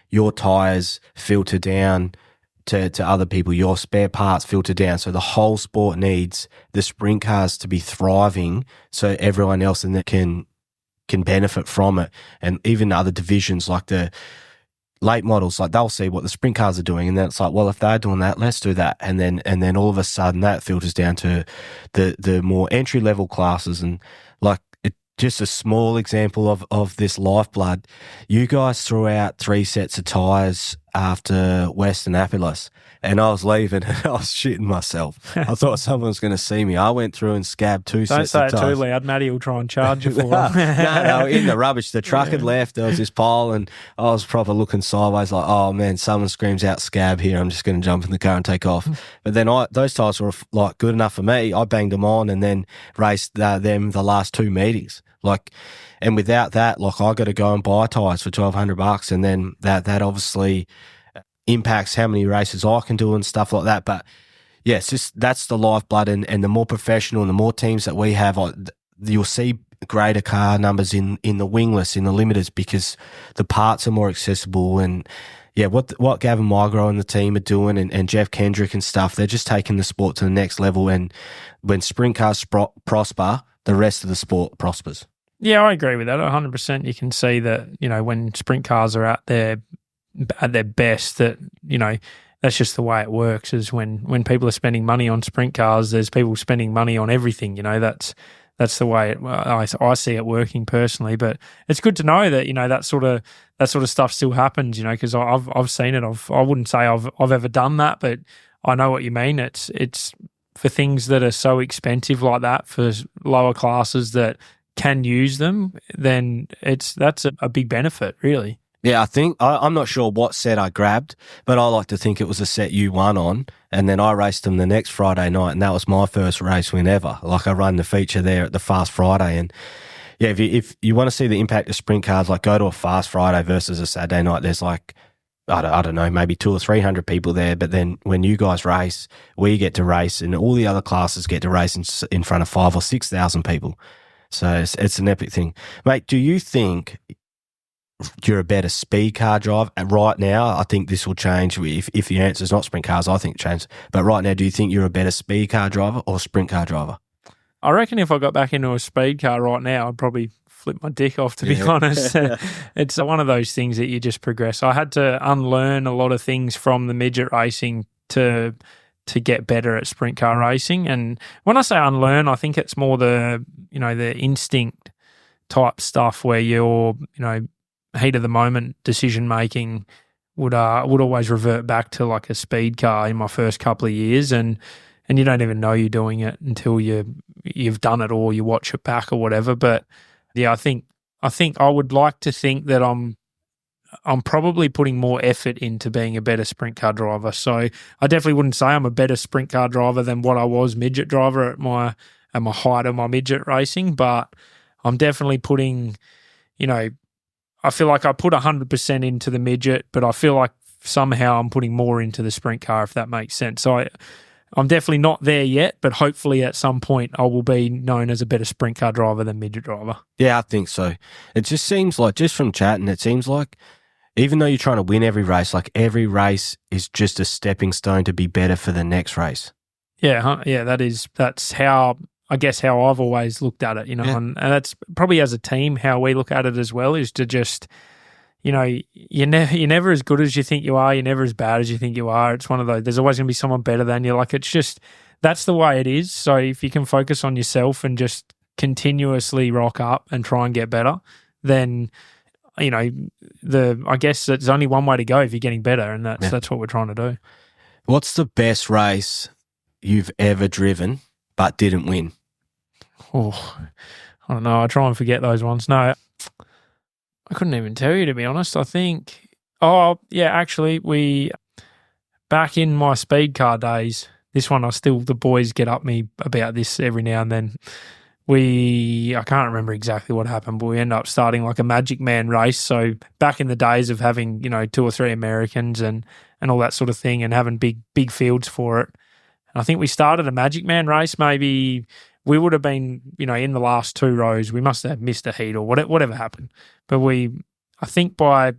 your tyres filter down to other people, your spare parts filter down, so the whole sport needs the sprint cars to be thriving, so everyone else in that can benefit from it, and even other divisions like the late models, like they'll see what the sprint cars are doing, and then it's like, well, if they're doing that, let's do that, and then all of a sudden that filters down to the more entry level classes. And like just a small example of this lifeblood, you guys threw out 3 sets of tyres after Western Annapolis, and I was leaving and I was shitting myself. I thought someone was going to see me. I went through and scabbed 2 sets of tyres. Don't say it too loud. Matty will try and charge you for it. No, in the rubbish. The truck had left. There was this pile, and I was proper looking sideways like, oh man, someone screams out scab here. I'm just going to jump in the car and take off. But then those tyres were like good enough for me. I banged them on and then raced them the last 2 meetings. And without that, I got to go and buy tyres for $1,200, and then that obviously impacts how many races I can do and stuff like that. But yes, that's the lifeblood, and the more professional and the more teams that we have, you'll see greater car numbers in the wingless, in the limiters, because the parts are more accessible. And yeah, what Gavin Mygro and the team are doing, and Jeff Kendrick and stuff, they're just taking the sport to the next level. And when sprint cars prosper, the rest of the sport prospers. Yeah, I agree with that 100%. You can see that, you know, when sprint cars are at their best, that, you know, that's just the way it works, is when people are spending money on sprint cars, there's people spending money on everything. You know, that's the way I see it working personally. But it's good to know that, you know, that sort of stuff still happens, you know, because I've seen it. I wouldn't say I've ever done that, but I know what you mean. It's for things that are so expensive like that, for lower classes that can use them, then that's a big benefit, really. Yeah, I think I'm not sure what set I grabbed, but I like to think it was a set you won on, and then I raced them the next Friday night, and that was my first race win ever. Like, I run the feature there at the Fast Friday, and yeah, if you want to see the impact of sprint cars, like, go to a Fast Friday versus a Saturday night. There's like I don't know, maybe 200 or 300 people there. But then when you guys race, we get to race, and all the other classes get to race in front of 5,000 or 6,000 people. So it's an epic thing, mate. Do you think you're a better speed car driver right now? I think this will change if the answer is not sprint cars. I think it changes. But right now, do you think you're a better speed car driver or sprint car driver? I reckon if I got back into a speed car right now, I'd probably flip my dick off, to be honest. It's one of those things that you just progress. I had to unlearn a lot of things from the midget racing to get better at sprint car racing. And when I say unlearn, I think it's more the instinct type stuff where you're, heat of the moment decision making would always revert back to like a speed car in my first couple of years, and you don't even know you're doing it until you've done it or you watch it back or whatever. But yeah, I think I would like to think that I'm probably putting more effort into being a better sprint car driver. So I definitely wouldn't say I'm a better sprint car driver than what I was midget driver at my height of my midget racing, but I'm definitely putting, I feel like I put 100% into the midget, but I feel like somehow I'm putting more into the sprint car, if that makes sense. So I'm definitely not there yet, but hopefully at some point I will be known as a better sprint car driver than midget driver. Yeah, I think so. It just seems like, just from chatting, it seems like even though you're trying to win every race, like every race is just a stepping stone to be better for the next race. Yeah, that's how, I guess, how I've always looked at it, and that's probably as a team how we look at it as well, is to just, you're never as good as you think you are, you're never as bad as you think you are. It's one of those, there's always going to be someone better than you. Like, it's just, that's the way it is. So if you can focus on yourself and just continuously rock up and try and get better, then, I guess there's only one way to go if you're getting better, and that's what we're trying to do. What's the best race you've ever driven but didn't win? Oh, I don't know. I try and forget those ones. No, I couldn't even tell you, to be honest. I think, actually, back in my speed car days, this one the boys get up me about this every now and then. I can't remember exactly what happened, but we end up starting like a Magic Man race. So back in the days of having, 2 or 3 Americans and all that sort of thing, and having big fields for it. And I think we started a Magic Man race. Maybe we would have been, in the last 2 rows. We must have missed a heat or whatever happened. But I think by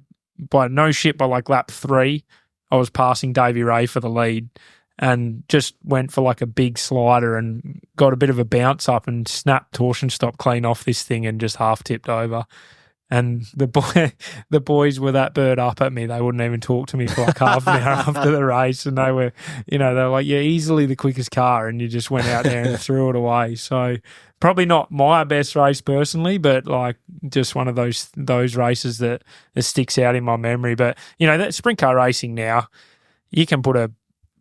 no shit, by like lap 3, I was passing Davey Ray for the lead, and just went for like a big slider and got a bit of a bounce up and snapped torsion stop clean off this thing and just half tipped over. And the boys were that bird up at me. They wouldn't even talk to me for like half an hour after the race. And they were like, you're easily the quickest car, and you just went out there and threw it away. So probably not my best race personally, but like just one of those races that sticks out in my memory. But, that sprint car racing now, you can put a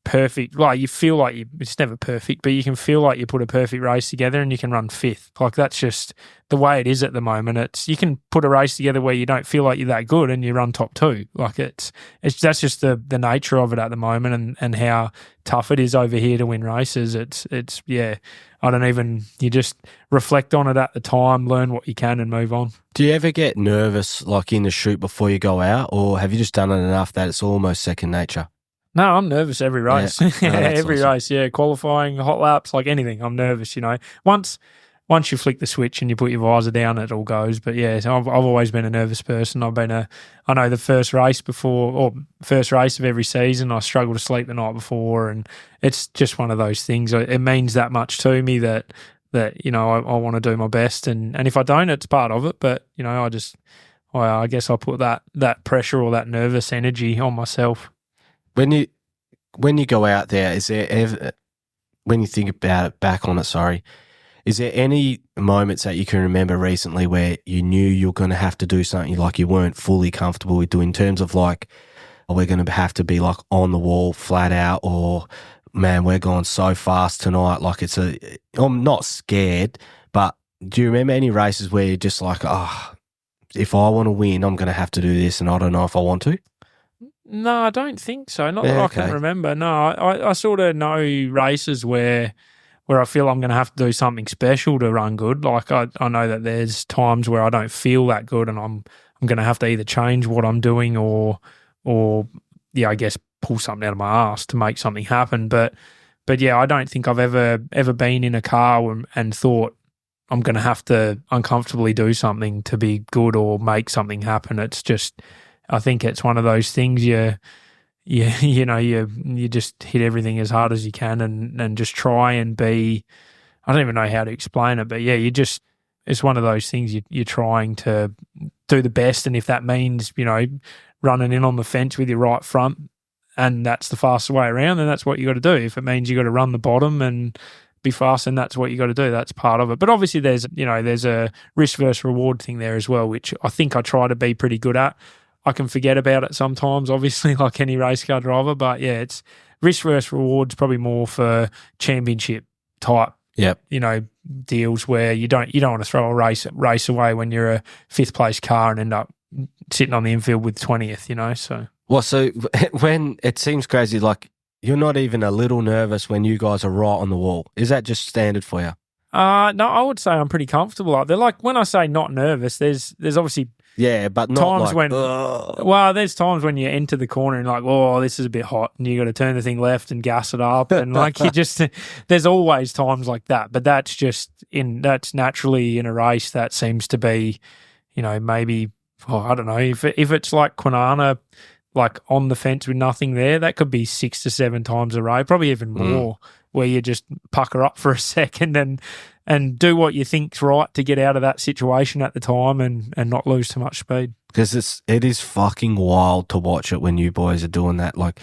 perfect, like you feel like it's never perfect, but you can feel like you put a perfect race together and you can run 5th. Like, that's just the way it is at the moment. You can put a race together where you don't feel like you're that good and you run top 2. Like, that's just the nature of it at the moment, and how tough it is over here to win races. It's you just reflect on it at the time, learn what you can and move on. Do you ever get nervous like in the shoot before you go out, or have you just done it enough that it's almost second nature? No, I'm nervous every race. Yeah. No, every awesome. race, yeah. Qualifying, hot laps, like anything, I'm nervous, Once you flick the switch and you put your visor down, it all goes. But yeah, so I've always been a nervous person. I know the first race of every season, I struggle to sleep the night before, and it's just one of those things. It means that much to me that I want to do my best, and if I don't, it's part of it. But I guess I put that pressure or that nervous energy on myself. When you go out there, is there ever, when you think about it, back on it, is there any moments that you can remember recently where you knew you were going to have to do something like you weren't fully comfortable with doing, in terms of like, we're going to have to be like on the wall flat out, or man, we're going so fast tonight, like I'm not scared, but do you remember any races where you're just like, if I want to win, I'm going to have to do this and I don't know if I want to? No, I don't think so. Not that I can remember. No, I sort of know races where I feel I'm going to have to do something special to run good. Like I know that there's times where I don't feel that good, and I'm going to have to either change what I'm doing or I guess pull something out of my ass to make something happen. But yeah, I don't think I've ever been in a car and thought I'm going to have to uncomfortably do something to be good or make something happen. It's just, I think it's one of those things you just hit everything as hard as you can and just try and be, I don't even know how to explain it, but yeah, it's one of those things you're trying to do the best. And if that means, running in on the fence with your right front and that's the fastest way around, then that's what you got to do. If it means you got to run the bottom and be fast, and that's what you got to do. That's part of it. But obviously there's a risk versus reward thing there as well, which I think I try to be pretty good at. I can forget about it sometimes, obviously, like any race car driver. But yeah, it's risk versus rewards probably more for championship type, deals where you don't want to throw a race away when you're a 5th place car and end up sitting on the infield with 20th. So. Well, so when it seems crazy, like you're not even a little nervous when you guys are right on the wall. Is that just standard for you? No, I would say I'm pretty comfortable up there. Like when I say not nervous, there's obviously but not times like, when there's times when you enter the corner and like, oh, this is a bit hot, and you got to turn the thing left and gas it up, and like there's always times like that. But that's naturally in a race. That seems to be, maybe I don't know if it's like Kwinana, like on the fence with nothing there, that could be 6 to 7 times a race, probably even more, where you just pucker up for a second and do what you think's right to get out of that situation at the time and not lose too much speed. Because it is fucking wild to watch it when you boys are doing that. Like,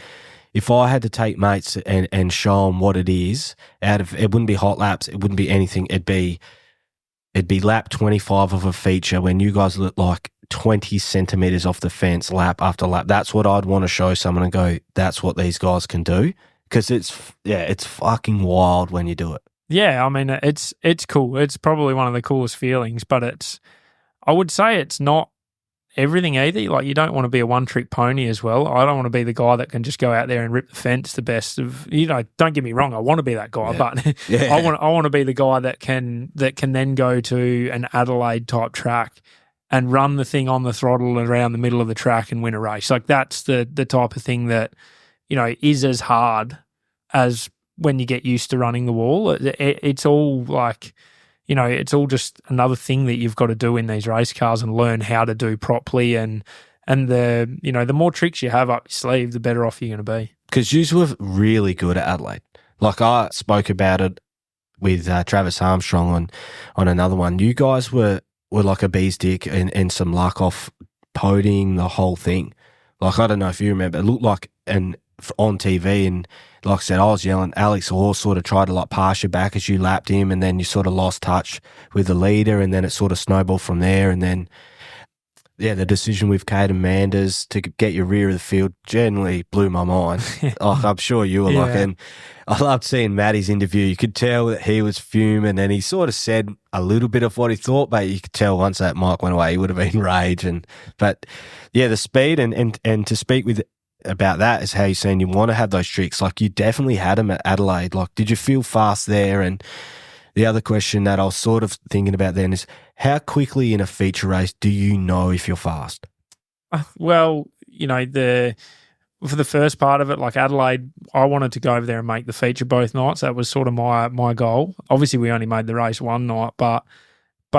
if I had to take mates and show them what it is, it wouldn't be hot laps, it wouldn't be anything. It'd be lap 25 of a feature when you guys look like 20 centimetres off the fence lap after lap. That's what I'd want to show someone and go, that's what these guys can do. Because it's fucking wild when you do it. Yeah, I mean, it's cool. It's probably one of the coolest feelings, but I would say it's not everything either. Like, you don't want to be a one-trick pony as well. I don't want to be the guy that can just go out there and rip the fence the best of, don't get me wrong, I want to be that guy, but I want to be the guy that can then go to an Adelaide type track and run the thing on the throttle around the middle of the track and win a race. Like, that's the type of thing that, is as hard as when you get used to running the wall. It's all like, it's all just another thing that you've got to do in these race cars and learn how to do properly. And the more tricks you have up your sleeve, the better off you're going to be. Because you were really good at Adelaide. Like, I spoke about it with Travis Armstrong on another one. You guys were like a bee's dick and some luck off podium, the whole thing. Like, I don't know if you remember, it looked like on TV, and like I said, I was yelling, Alex Orr sort of tried to like pass you back as you lapped him, and then you sort of lost touch with the leader, and then it sort of snowballed from there. And then, the decision with Caden Manders to get your rear of the field generally blew my mind. I'm sure you were like, and I loved seeing Matty's interview. You could tell that he was fuming, and he sort of said a little bit of what he thought, but you could tell once that mic went away, he would have been rage. But the speed and to speak with about that is how you're saying you want to have those tricks. Like, you definitely had them at Adelaide. Like, did you feel fast there? And the other question that I was sort of thinking about then is, how quickly in a feature race do you know if you're fast? Well, for the first part of it, like Adelaide, I wanted to go over there and make the feature both nights. That was sort of my goal. Obviously, we only made the race one night, but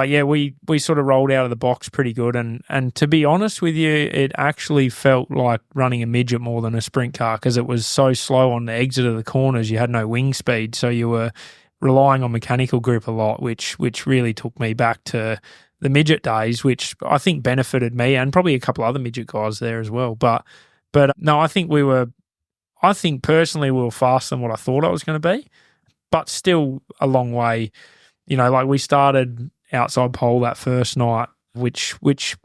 yeah, we sort of rolled out of the box pretty good. And to be honest with you, it actually felt like running a midget more than a sprint car, because it was so slow on the exit of the corners. You had no wing speed, so you were relying on mechanical grip a lot, which really took me back to the midget days, which I think benefited me and probably a couple other midget guys there as well. But no, I think personally we were faster than what I thought I was going to be, but still a long way. Like, we started outside pole that first night, which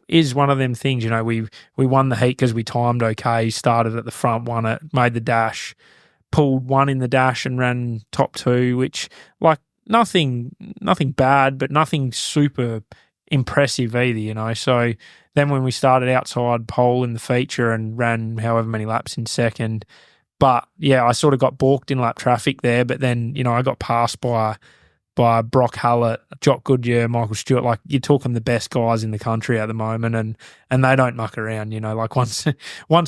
is one of them things. We won the heat because we timed okay, started at the front, won it, made the dash, pulled one in the dash and ran top 2, which, like, nothing bad, but nothing super impressive either, So then when we started outside pole in the feature and ran however many laps in second, but yeah, I sort of got balked in lap traffic there, but then, I got passed by by Brock Hallett, Jock Goodyear, Michael Stewart. Like, you're talking the best guys in the country at the moment, and they don't muck around, you know. Like, once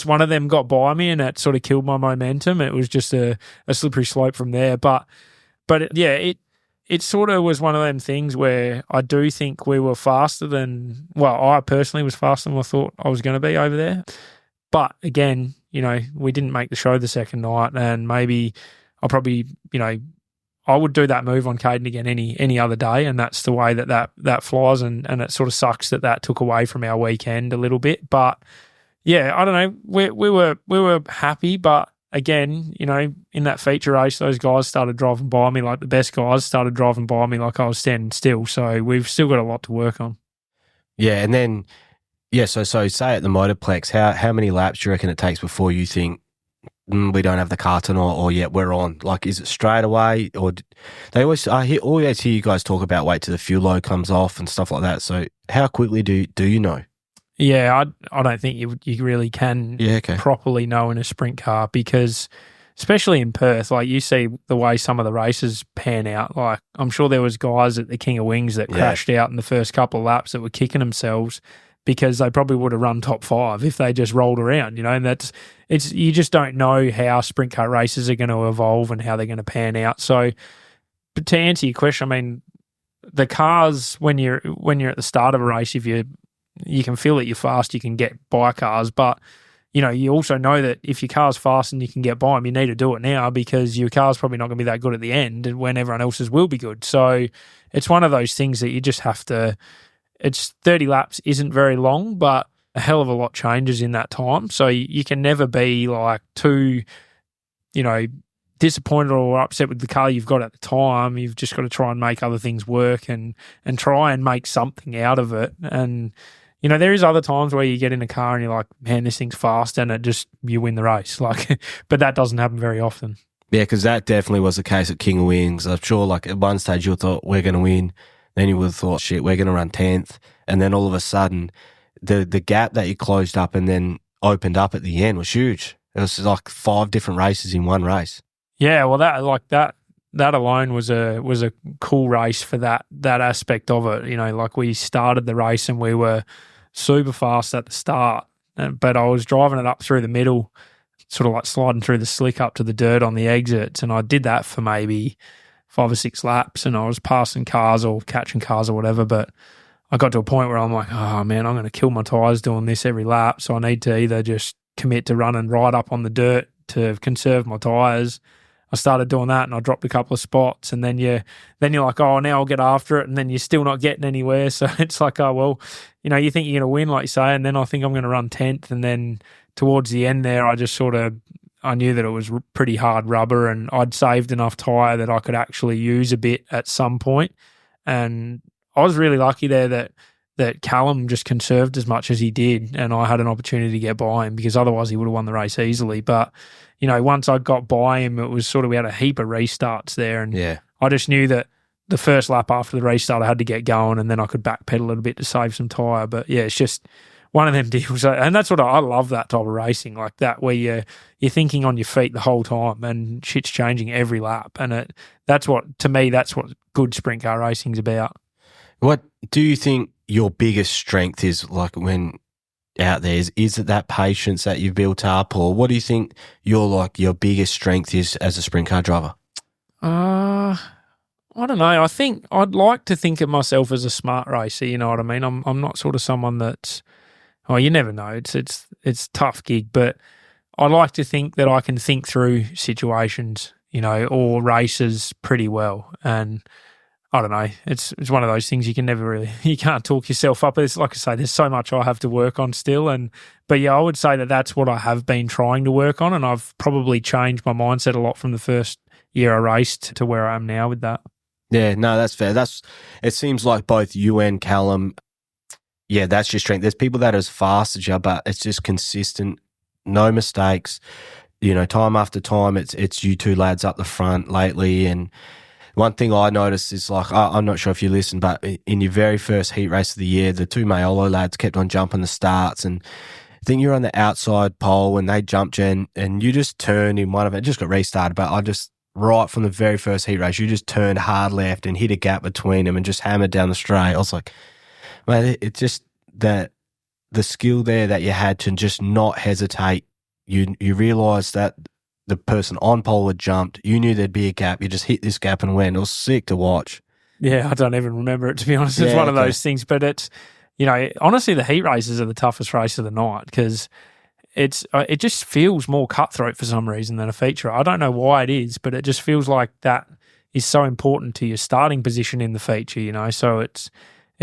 one of them got by me and that sort of killed my momentum, it was just a slippery slope from there. But it sort of was one of them things where I do think we were faster than, well, I personally was faster than I thought I was going to be over there. But again, you know, we didn't make the show the second night, and maybe I probably, you know, I would do that move on Caden again any other day, and that's the way that flies, and it sort of sucks that took away from our weekend a little bit. But yeah, I don't know, we were happy, but again, you know, in that feature race, those guys started driving by me, like the best guys started driving by me like I was standing still. So we've still got a lot to work on. Yeah, and then so say at the Motorplex, how many laps do you reckon it takes before you think, we don't have the carton, or yet we're on? Like, is it straight away, or I always hear you guys talk about wait till the fuel load comes off and stuff like that. So how quickly do you know? Yeah, I don't think you really can properly know in a sprint car, because especially in Perth, like, you see the way some of the races pan out. Like, I'm sure there was guys at the King of Wings that crashed out in the first couple of laps that were kicking themselves because they probably would have run top 5 if they just rolled around, you know. And you just don't know how sprint car races are going to evolve and how they're going to pan out. So, but to answer your question, I mean, the cars, when you're at the start of a race, if you can feel that you're fast, you can get by cars, but you know, you also know that if your car's fast and you can get by them, you need to do it now, because your car's probably not going to be that good at the end, and when everyone else's will be good. So it's one of those things that you just have to. It's 30 laps isn't very long, but a hell of a lot changes in that time. So you can never be like too, you know, disappointed or upset with the car you've got at the time. You've just got to try and make other things work and try and make something out of it. And you know, there is other times where you get in a car and you're like, man, this thing's fast, and you win the race. Like, but that doesn't happen very often. Yeah, because that definitely was the case at King of Wings. I'm sure, like, at one stage you thought we're going to win, then you would have thought, shit, we're going to run 10th, and then all of a sudden, the gap that you closed up and then opened up at the end was huge. It was like 5 different races in one race. Yeah, well, that alone was a cool race for that aspect of it. You know, like, we started the race and we were super fast at the start, but I was driving it up through the middle, sort of like sliding through the slick up to the dirt on the exits, and I did that for maybe 5 or 6 laps, and I was passing cars or catching cars or whatever, but I got to a point where I'm like, oh man, I'm going to kill my tyres doing this every lap, so I need to either just commit to running right up on the dirt to conserve my tyres. I started doing that and I dropped a couple of spots, and then you're like, oh, now I'll get after it, and then you're still not getting anywhere. So it's like, oh, well, you know, you think you're going to win, like you say, and then I think I'm going to run 10th, and then towards the end there, I knew that it was pretty hard rubber, and I'd saved enough tyre that I could actually use a bit at some point. And I was really lucky there that Callum just conserved as much as he did, and I had an opportunity to get by him, because otherwise he would have won the race easily. But you know, once I got by him, it was sort of, we had a heap of restarts there, and I just knew that the first lap after the restart I had to get going, and then I could backpedal a little bit to save some tyre. But yeah, it's just one of them deals, and that's what I love, that type of racing like that, where you're thinking on your feet the whole time and shit's changing every lap, and that's what good sprint car racing's about. What do you think your biggest strength is, like, when out there? Is it that patience that you've built up, or what do you think your biggest strength is as a sprint car driver? I don't know. I think I'd like to think of myself as a smart racer. You know what I mean? I'm not sort of someone that's, oh, you never know. It's a tough gig, but I like to think that I can think through situations, you know, or races pretty well. And I don't know. It's one of those things you can't talk yourself up. It's like I say, there's so much I have to work on still. But yeah, I would say that that's what I have been trying to work on, and I've probably changed my mindset a lot from the first year I raced to where I am now with that. Yeah, no, that's fair. It seems like both you and Callum, yeah, that's your strength. There's people that are as fast as you, but it's just consistent, no mistakes. You know, time after time, it's you two lads up the front lately. And one thing I noticed is, like, I'm not sure if you listened, but in your very first heat race of the year, the 2 Mayolo lads kept on jumping the starts, and I think you were on the outside pole and they jumped you, and you just turned in one of it. It just got restarted, but I just right from the very first heat race, you just turned hard left and hit a gap between them and just hammered down the straight. I was like, mate, it's just that the skill there that you had to just not hesitate. You realised that the person on pole had jumped. You knew there'd be a gap. You just hit this gap and went. It was sick to watch. Yeah, I don't even remember it, to be honest. It's one of those things. But it's, honestly, the heat races are the toughest race of the night because it just feels more cutthroat for some reason than a feature. I don't know why it is, but it just feels like that is so important to your starting position in the feature, So it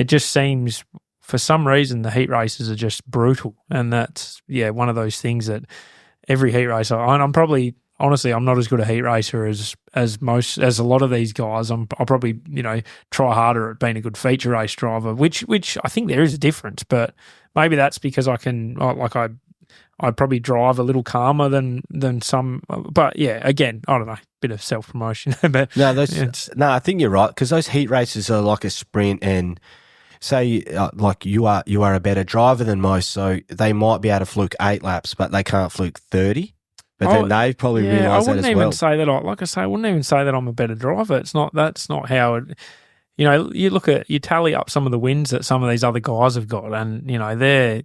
just seems, for some reason, the heat races are just brutal. And that's, one of those things that every heat racer, I'm probably, honestly, I'm not as good a heat racer as a lot of these guys. I'll probably, try harder at being a good feature race driver, which I think there is a difference, but maybe that's because I probably drive a little calmer than some, but yeah, again, I don't know, bit of self-promotion. But I think you're right, because those heat races are like a sprint, and say like you are a better driver than most, so they might be able to fluke 8 laps, but they can't fluke 30. But then they probably realise that as well. I wouldn't even say that. I wouldn't even say that I'm a better driver. That's not how it. You tally up some of the wins that some of these other guys have got, and they're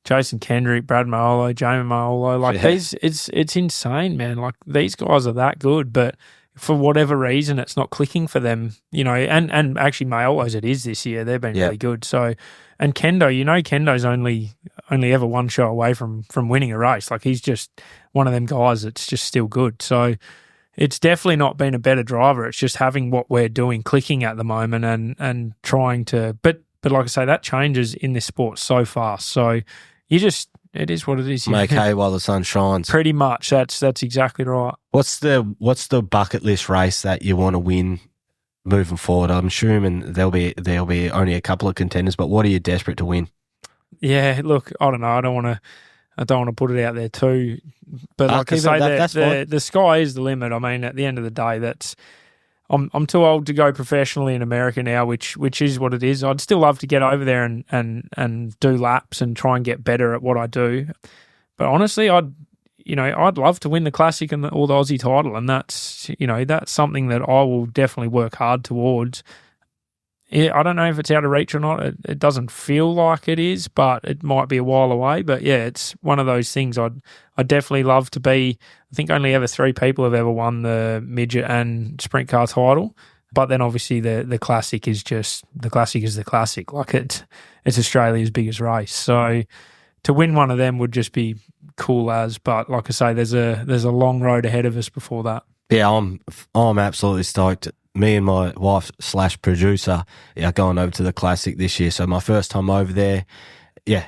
Jason Kendrick, Brad Maolo, Jamie Maolo, it's insane, man. Like, these guys are that good, but for whatever reason, it's not clicking for them, and actually Maolo's it is this year. They've been really good. So, and Kendo, Kendo's only ever one show away from winning a race. Like, he's just one of them guys that's just still good. So it's definitely not been a better driver. It's just having what we're doing clicking at the moment and trying to, but like I say, that changes in this sport so fast. So it is what it is. Make hay while the sun shines. Pretty much. That's exactly right. What's the bucket list race that you want to win moving forward? I'm assuming there'll be only a couple of contenders, but what are you desperate to win? Yeah, look, I don't know. I don't want to put it out there too, but like I say, the sky is the limit. I mean, at the end of the day, I'm too old to go professionally in America now, which is what it is. I'd still love to get over there and do laps and try and get better at what I do. But honestly, I'd love to win the Classic or the Aussie title, and that's something that I will definitely work hard towards. I don't know if it's out of reach or not. It doesn't feel like it is, but it might be a while away. But yeah, it's one of those things I'd definitely love to be. I think only ever 3 people have ever won the midget and sprint car title. But then obviously the Classic is just the Classic is the Classic. Like, it's Australia's biggest race. So to win one of them would just be cool as. But like I say, there's a long road ahead of us before that. Yeah, I'm absolutely stoked. Me and my wife / producer are going over to the Classic this year. So my first time over there,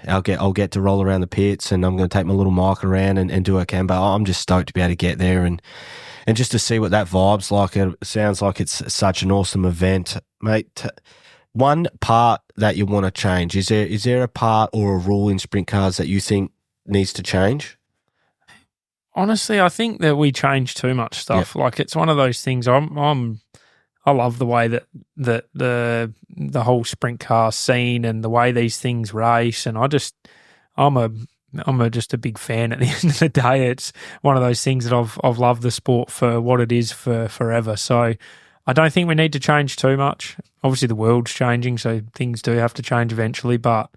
I'll get to roll around the pits, and I'm going to take my little mic around and do what I can. But I'm just stoked to be able to get there and just to see what that vibe's like. It sounds like it's such an awesome event, mate. One part that you want to change, is there a part or a rule in sprint cars that you think needs to change? Honestly, I think that we change too much stuff. Yep. Like, it's one of those things. I love the way that the whole sprint car scene and the way these things race, and I'm just a big fan. At the end of the day, it's one of those things that I've loved the sport for what it is for forever. So I don't think we need to change too much. Obviously, the world's changing, so things do have to change eventually. But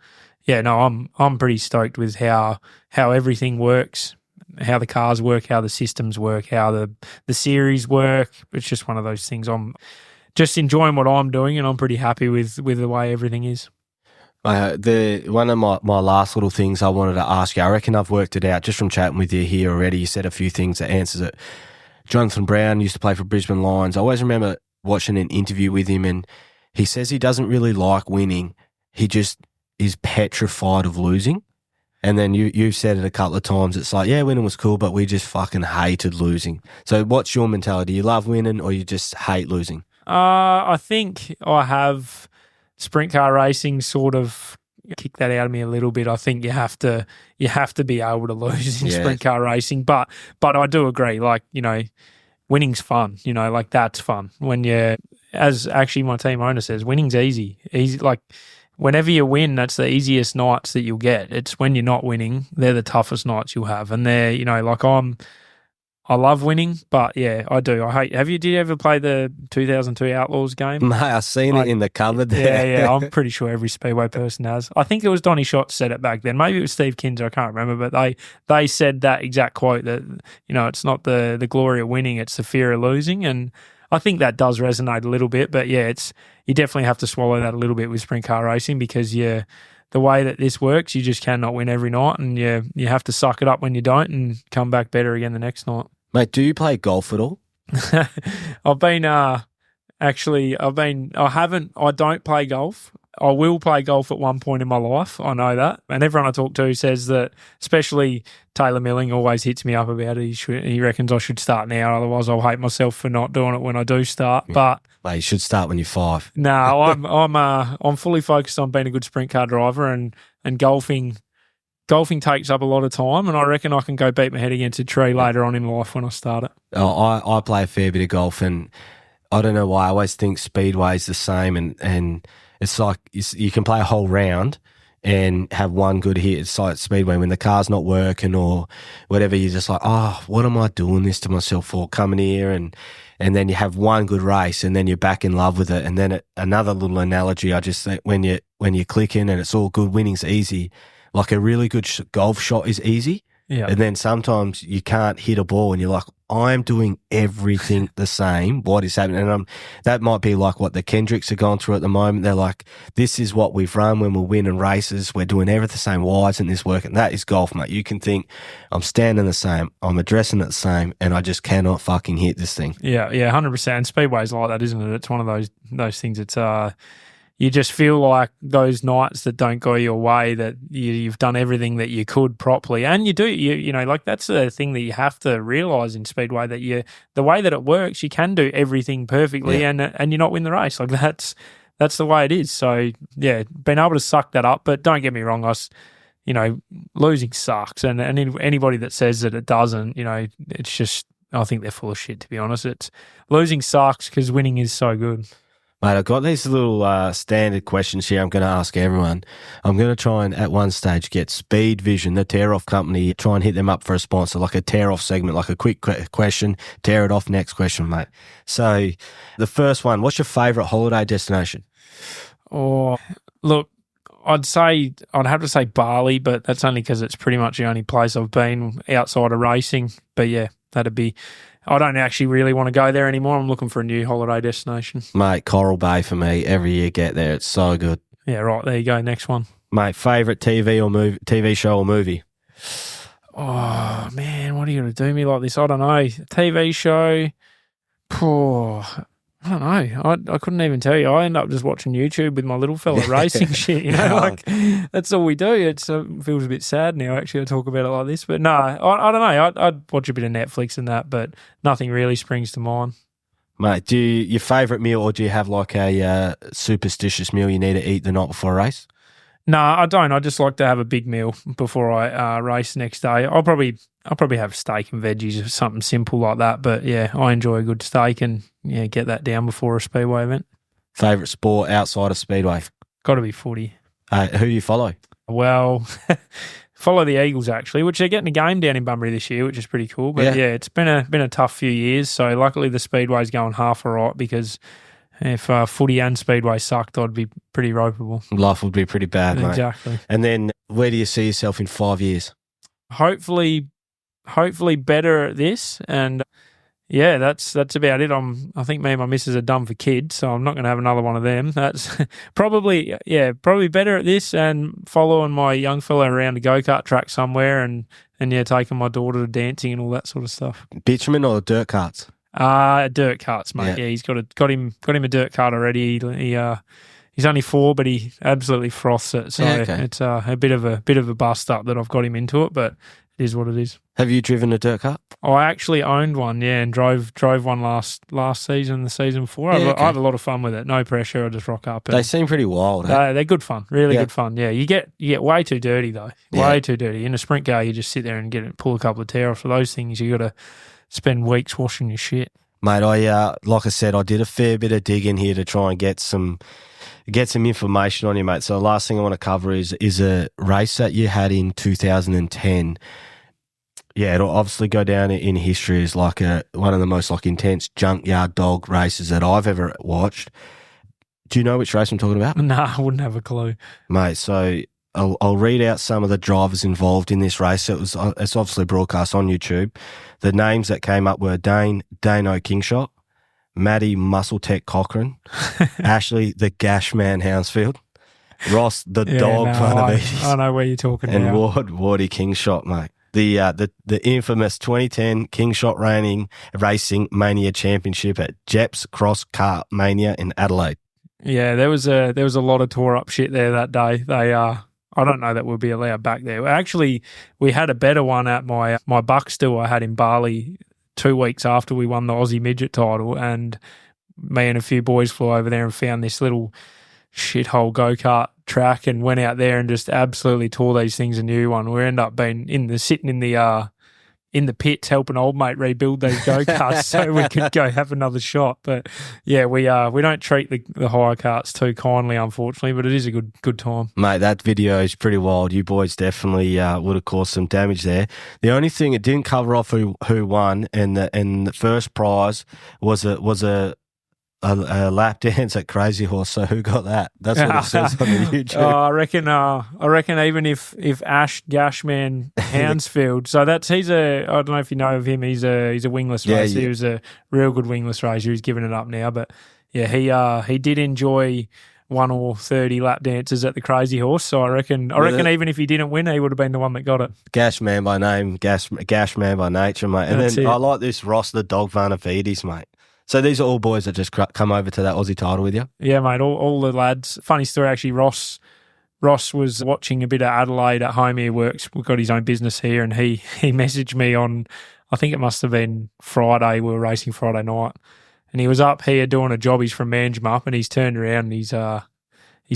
yeah, no, I'm pretty stoked with how everything works, how the cars work, how the systems work, how the series work. It's just one of those things. I'm just enjoying what I'm doing, and I'm pretty happy with the way everything is. One of my last little things I wanted to ask you, I reckon I've worked it out just from chatting with you here already. You said a few things that answers it. Jonathan Brown used to play for Brisbane Lions. I always remember watching an interview with him, and he says he doesn't really like winning. He just is petrified of losing. And then you've said it a couple of times. It's like, yeah, winning was cool, but we just fucking hated losing. So what's your mentality? You love winning or you just hate losing? I think I have sprint car racing sort of kicked that out of me a little bit. I think you have to be able to lose in sprint car racing. But I do agree, like, winning's fun, like, that's fun. When as actually my team owner says, winning's easy. Like, whenever you win, that's the easiest nights that you'll get. It's when you're not winning, they're the toughest nights you'll have. And they're, like, I'm I love winning, but yeah, I do. I hate. Did you ever play the 2002 Outlaws game? Mate, I've seen it in the cupboard there. Yeah. I'm pretty sure every Speedway person has. I think it was Donny Schott said it back then. Maybe it was Steve Kinzer. I can't remember, but they said that exact quote that, it's not the glory of winning, it's the fear of losing. And I think that does resonate a little bit. But yeah, you definitely have to swallow that a little bit with sprint car racing, because the way that this works, you just cannot win every night, and you have to suck it up when you don't and come back better again the next night. Mate, do you play golf at all? I don't play golf. I will play golf at one point in my life. I know that. And everyone I talk to says that, especially Taylor Milling always hits me up about it. He reckons I should start now, otherwise I'll hate myself for not doing it when I do start. But mate, you should start when you're 5. No, I'm fully focused on being a good sprint car driver, and golfing takes up a lot of time, and I reckon I can go beat my head against a tree later on in life when I start it. Oh, I play a fair bit of golf, and I don't know why. I always think Speedway's the same, and it's like you can play a whole round and have one good hit. It's like Speedway when the car's not working or whatever, you're just like, oh, what am I doing this to myself for, coming here? And then you have one good race, and then you're back in love with it. And then another little analogy, I just think when you're clicking and it's all good, winning's easy. Like a really good golf shot is easy. Yeah. And then sometimes you can't hit a ball and you're like, I'm doing everything the same. What is happening? And that might be like what the Kendricks are going through at the moment. They're like, this is what we've run when we're winning races. We're doing everything the same. Why isn't this working? That is golf, mate. You can think, I'm standing the same, I'm addressing it the same, and I just cannot fucking hit this thing. Yeah, 100%. Speedway's like that, isn't it? It's one of those things. It's you just feel like those nights that don't go your way, that you've done everything that you could properly, and you do. Like that's the thing that you have to realise in Speedway, that the way that it works, you can do everything perfectly, and you not win the race. Like that's the way it is. So yeah, being able to suck that up. But don't get me wrong, losing sucks, and anybody that says that it doesn't, it's just, I think they're full of shit, to be honest. It's losing sucks because winning is so good. Mate, I've got these little standard questions here I'm going to ask everyone. I'm going to try and, at one stage, get Speed Vision, the tear-off company, try and hit them up for a sponsor, like a tear-off segment, like a quick question, tear it off, next question, mate. So the first one, what's your favourite holiday destination? Oh, look, I'd have to say Bali, but that's only because it's pretty much the only place I've been outside of racing. But yeah, that'd be... I don't actually really want to go there anymore. I'm looking for a new holiday destination. Mate, Coral Bay for me. Every year get there. It's so good. Yeah, right. There you go. Next one. Mate, favourite TV show or movie? Oh, man, what are you going to do me like this? I don't know. TV show. I don't know. I couldn't even tell you. I end up just watching YouTube with my little fella racing shit. Like that's all we do. It feels a bit sad now. Actually, I talk about it like this, but no, I don't know. I'd watch a bit of Netflix and that, but nothing really springs to mind. Mate, your favourite meal, or do you have like a superstitious meal you need to eat the night before a race? No, I don't. I just like to have a big meal before I race the next day. I'll probably have steak and veggies or something simple like that. But yeah, I enjoy a good steak and get that down before a Speedway event. Favourite sport outside of Speedway? Got to be footy. Who do you follow? Well, follow the Eagles actually, which they're getting a game down in Bunbury this year, which is pretty cool. But yeah, it's been a tough few years. So luckily the Speedway's going half alright, because if footy and Speedway sucked, I'd be pretty ropeable. Life would be pretty bad, mate. Exactly. And then where do you see yourself in 5 years? Hopefully better at this, and yeah, that's about it. I think me and my missus are done for kids, so I'm not going to have another one of them. That's probably better at this, and following my young fella around a go-kart track somewhere, and taking my daughter to dancing and all that sort of stuff. Bitumen or dirt carts? Dirt carts, mate. Yeah, he's got him a dirt cart already. He's only 4, but he absolutely froths it. So it's a bit of a bust up that I've got him into it, but it is what it is. Have you driven a dirt cart? I actually owned one, and drove one last season, the season before. I had a lot of fun with it. No pressure. I just rock up. They seem pretty wild. They're good fun, really good fun. Yeah, you get way too dirty though. Way too dirty. In a sprint car, you just sit there and pull a couple of tear offs. For those things, you got to spend weeks washing your shit. Mate, like I said, I did a fair bit of digging here to try and get some information on you, mate. So the last thing I want to cover is a race that you had in 2010. yeah, it'll obviously go down in history as like one of the most like intense junkyard dog races that I've ever watched. Do you know which race I'm talking about? Nah, I wouldn't have a clue. Mate, so I'll read out some of the drivers involved in this race. It's obviously broadcast on YouTube. The names that came up were Dayne Kingshott, Maddie Muscle Tech Cochran, Ashley the Gash Man Hounsfield, Ross the Dog Vanavides. I know where you're talking and now. Wardy Kingshott, mate. The infamous 2010 Kingshott Racing Mania Championship at Jepp's Cross Kart Mania in Adelaide. Yeah, there was a lot of tore up shit there that day. I don't know that we'll be allowed back there. Actually, we had a better one at my buck still I had in Bali 2 weeks after we won the Aussie midget title, and me and a few boys flew over there and found this little shithole go-kart track and went out there and just absolutely tore these things a new one. We ended up being sitting in the pits helping old mate rebuild those go-karts so we could go have another shot. But yeah, we don't treat the hire karts too kindly, unfortunately, but it is a good time. Mate, that video is pretty wild. You boys definitely would have caused some damage there. The only thing it didn't cover off who won, and the first prize was a lap dance at Crazy Horse. So who got that? That's what it says on the YouTube. I reckon even if Ash Gashman Hounsfield, so I don't know if you know of him. He's a wingless racer. Yeah. He was a real good wingless racer. He's giving it up now, but yeah, he did enjoy 1 or 30 lap dances at the Crazy Horse. So I reckon even if he didn't win, he would have been the one that got it. Gash man by name, Gash man by nature, mate. And I like this Ross the Dog Vanavides, mate. So these are all boys that just come over to that Aussie title with you? Yeah, mate, all the lads. Funny story, actually, Ross was watching a bit of Adelaide at home. He works, we've got his own business here, and he messaged me on, I think it must have been Friday, we were racing Friday night, and he was up here doing a job. He's from Manjimup, and he's turned around and he's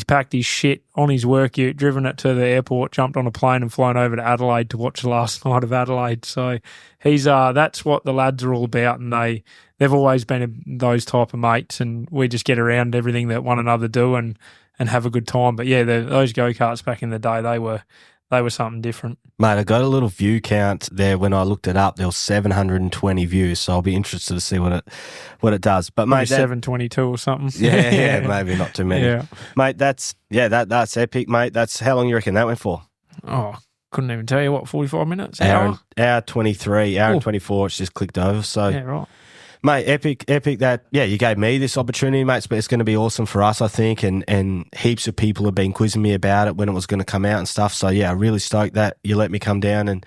packed his shit on his work ute, driven it to the airport, jumped on a plane and flown over to Adelaide to watch the last night of Adelaide. So he's that's what the lads are all about, and they've always been those type of mates, and we just get around everything that one another do and have a good time. But yeah, those go-karts back in the day, they were something different. Mate, I got a little view count there when I looked it up. There was 720 views, so I'll be interested to see what it does. But mate, 722 or something. Yeah, maybe not too many. Yeah. Mate, that's epic, mate. That's how long you reckon that went for? Oh, couldn't even tell you, 45 minutes? Hour 23, hour and 24, it's just clicked over. So yeah, right. Mate, epic that, yeah, you gave me this opportunity, mates, but it's going to be awesome for us, I think, and heaps of people have been quizzing me about it when it was going to come out and stuff. So, yeah, really stoked that you let me come down and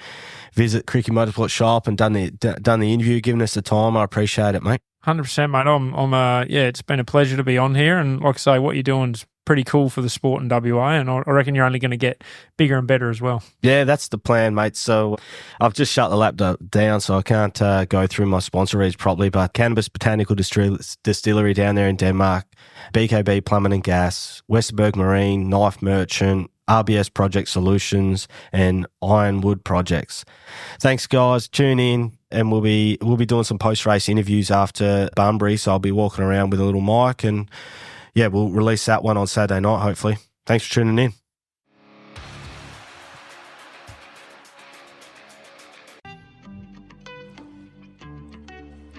visit Krikke Motorsport shop and done the interview, giving us the time. I appreciate it, mate. 100%, mate. It's been a pleasure to be on here, and like I say, what you're doing is pretty cool for the sport in WA, and I reckon you're only going to get bigger and better as well. Yeah, that's the plan, mate. So I've just shut the laptop down, so I can't go through my sponsor reads properly, but Cannabis Botanical Distillery down there in Denmark, BKB Plumbing and Gas, Westerberg Marine, Knife Merchant, RBS Project Solutions, and Ironwood Projects. Thanks, guys. Tune in, and we'll be doing some post-race interviews after Bunbury, so I'll be walking around with a little mic, and yeah, we'll release that one on Saturday night, hopefully. Thanks for tuning in.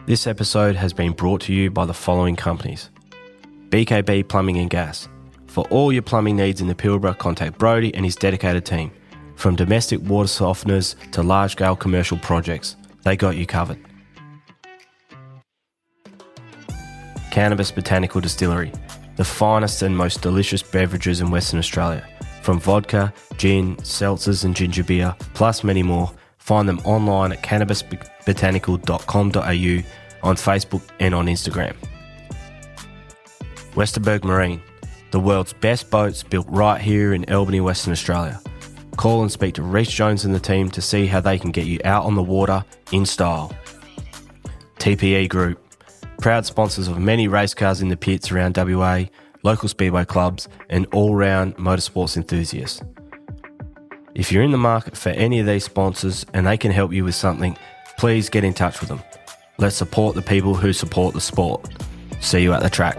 This episode has been brought to you by the following companies. BKB Plumbing and Gas. For all your plumbing needs in the Pilbara, contact Brody and his dedicated team. From domestic water softeners to large-scale commercial projects, they got you covered. Cannabis Botanical Distillery. The finest and most delicious beverages in Western Australia. From vodka, gin, seltzers and ginger beer, plus many more. Find them online at cannabisbotanical.com.au, on Facebook and on Instagram. Westerberg Marine. The world's best boats built right here in Albany, Western Australia. Call and speak to Reece Jones and the team to see how they can get you out on the water in style. TPE Group. Proud sponsors of many race cars in the pits around WA, local speedway clubs, and all-round motorsports enthusiasts. If you're in the market for any of these sponsors and they can help you with something, please get in touch with them. Let's support the people who support the sport. See you at the track.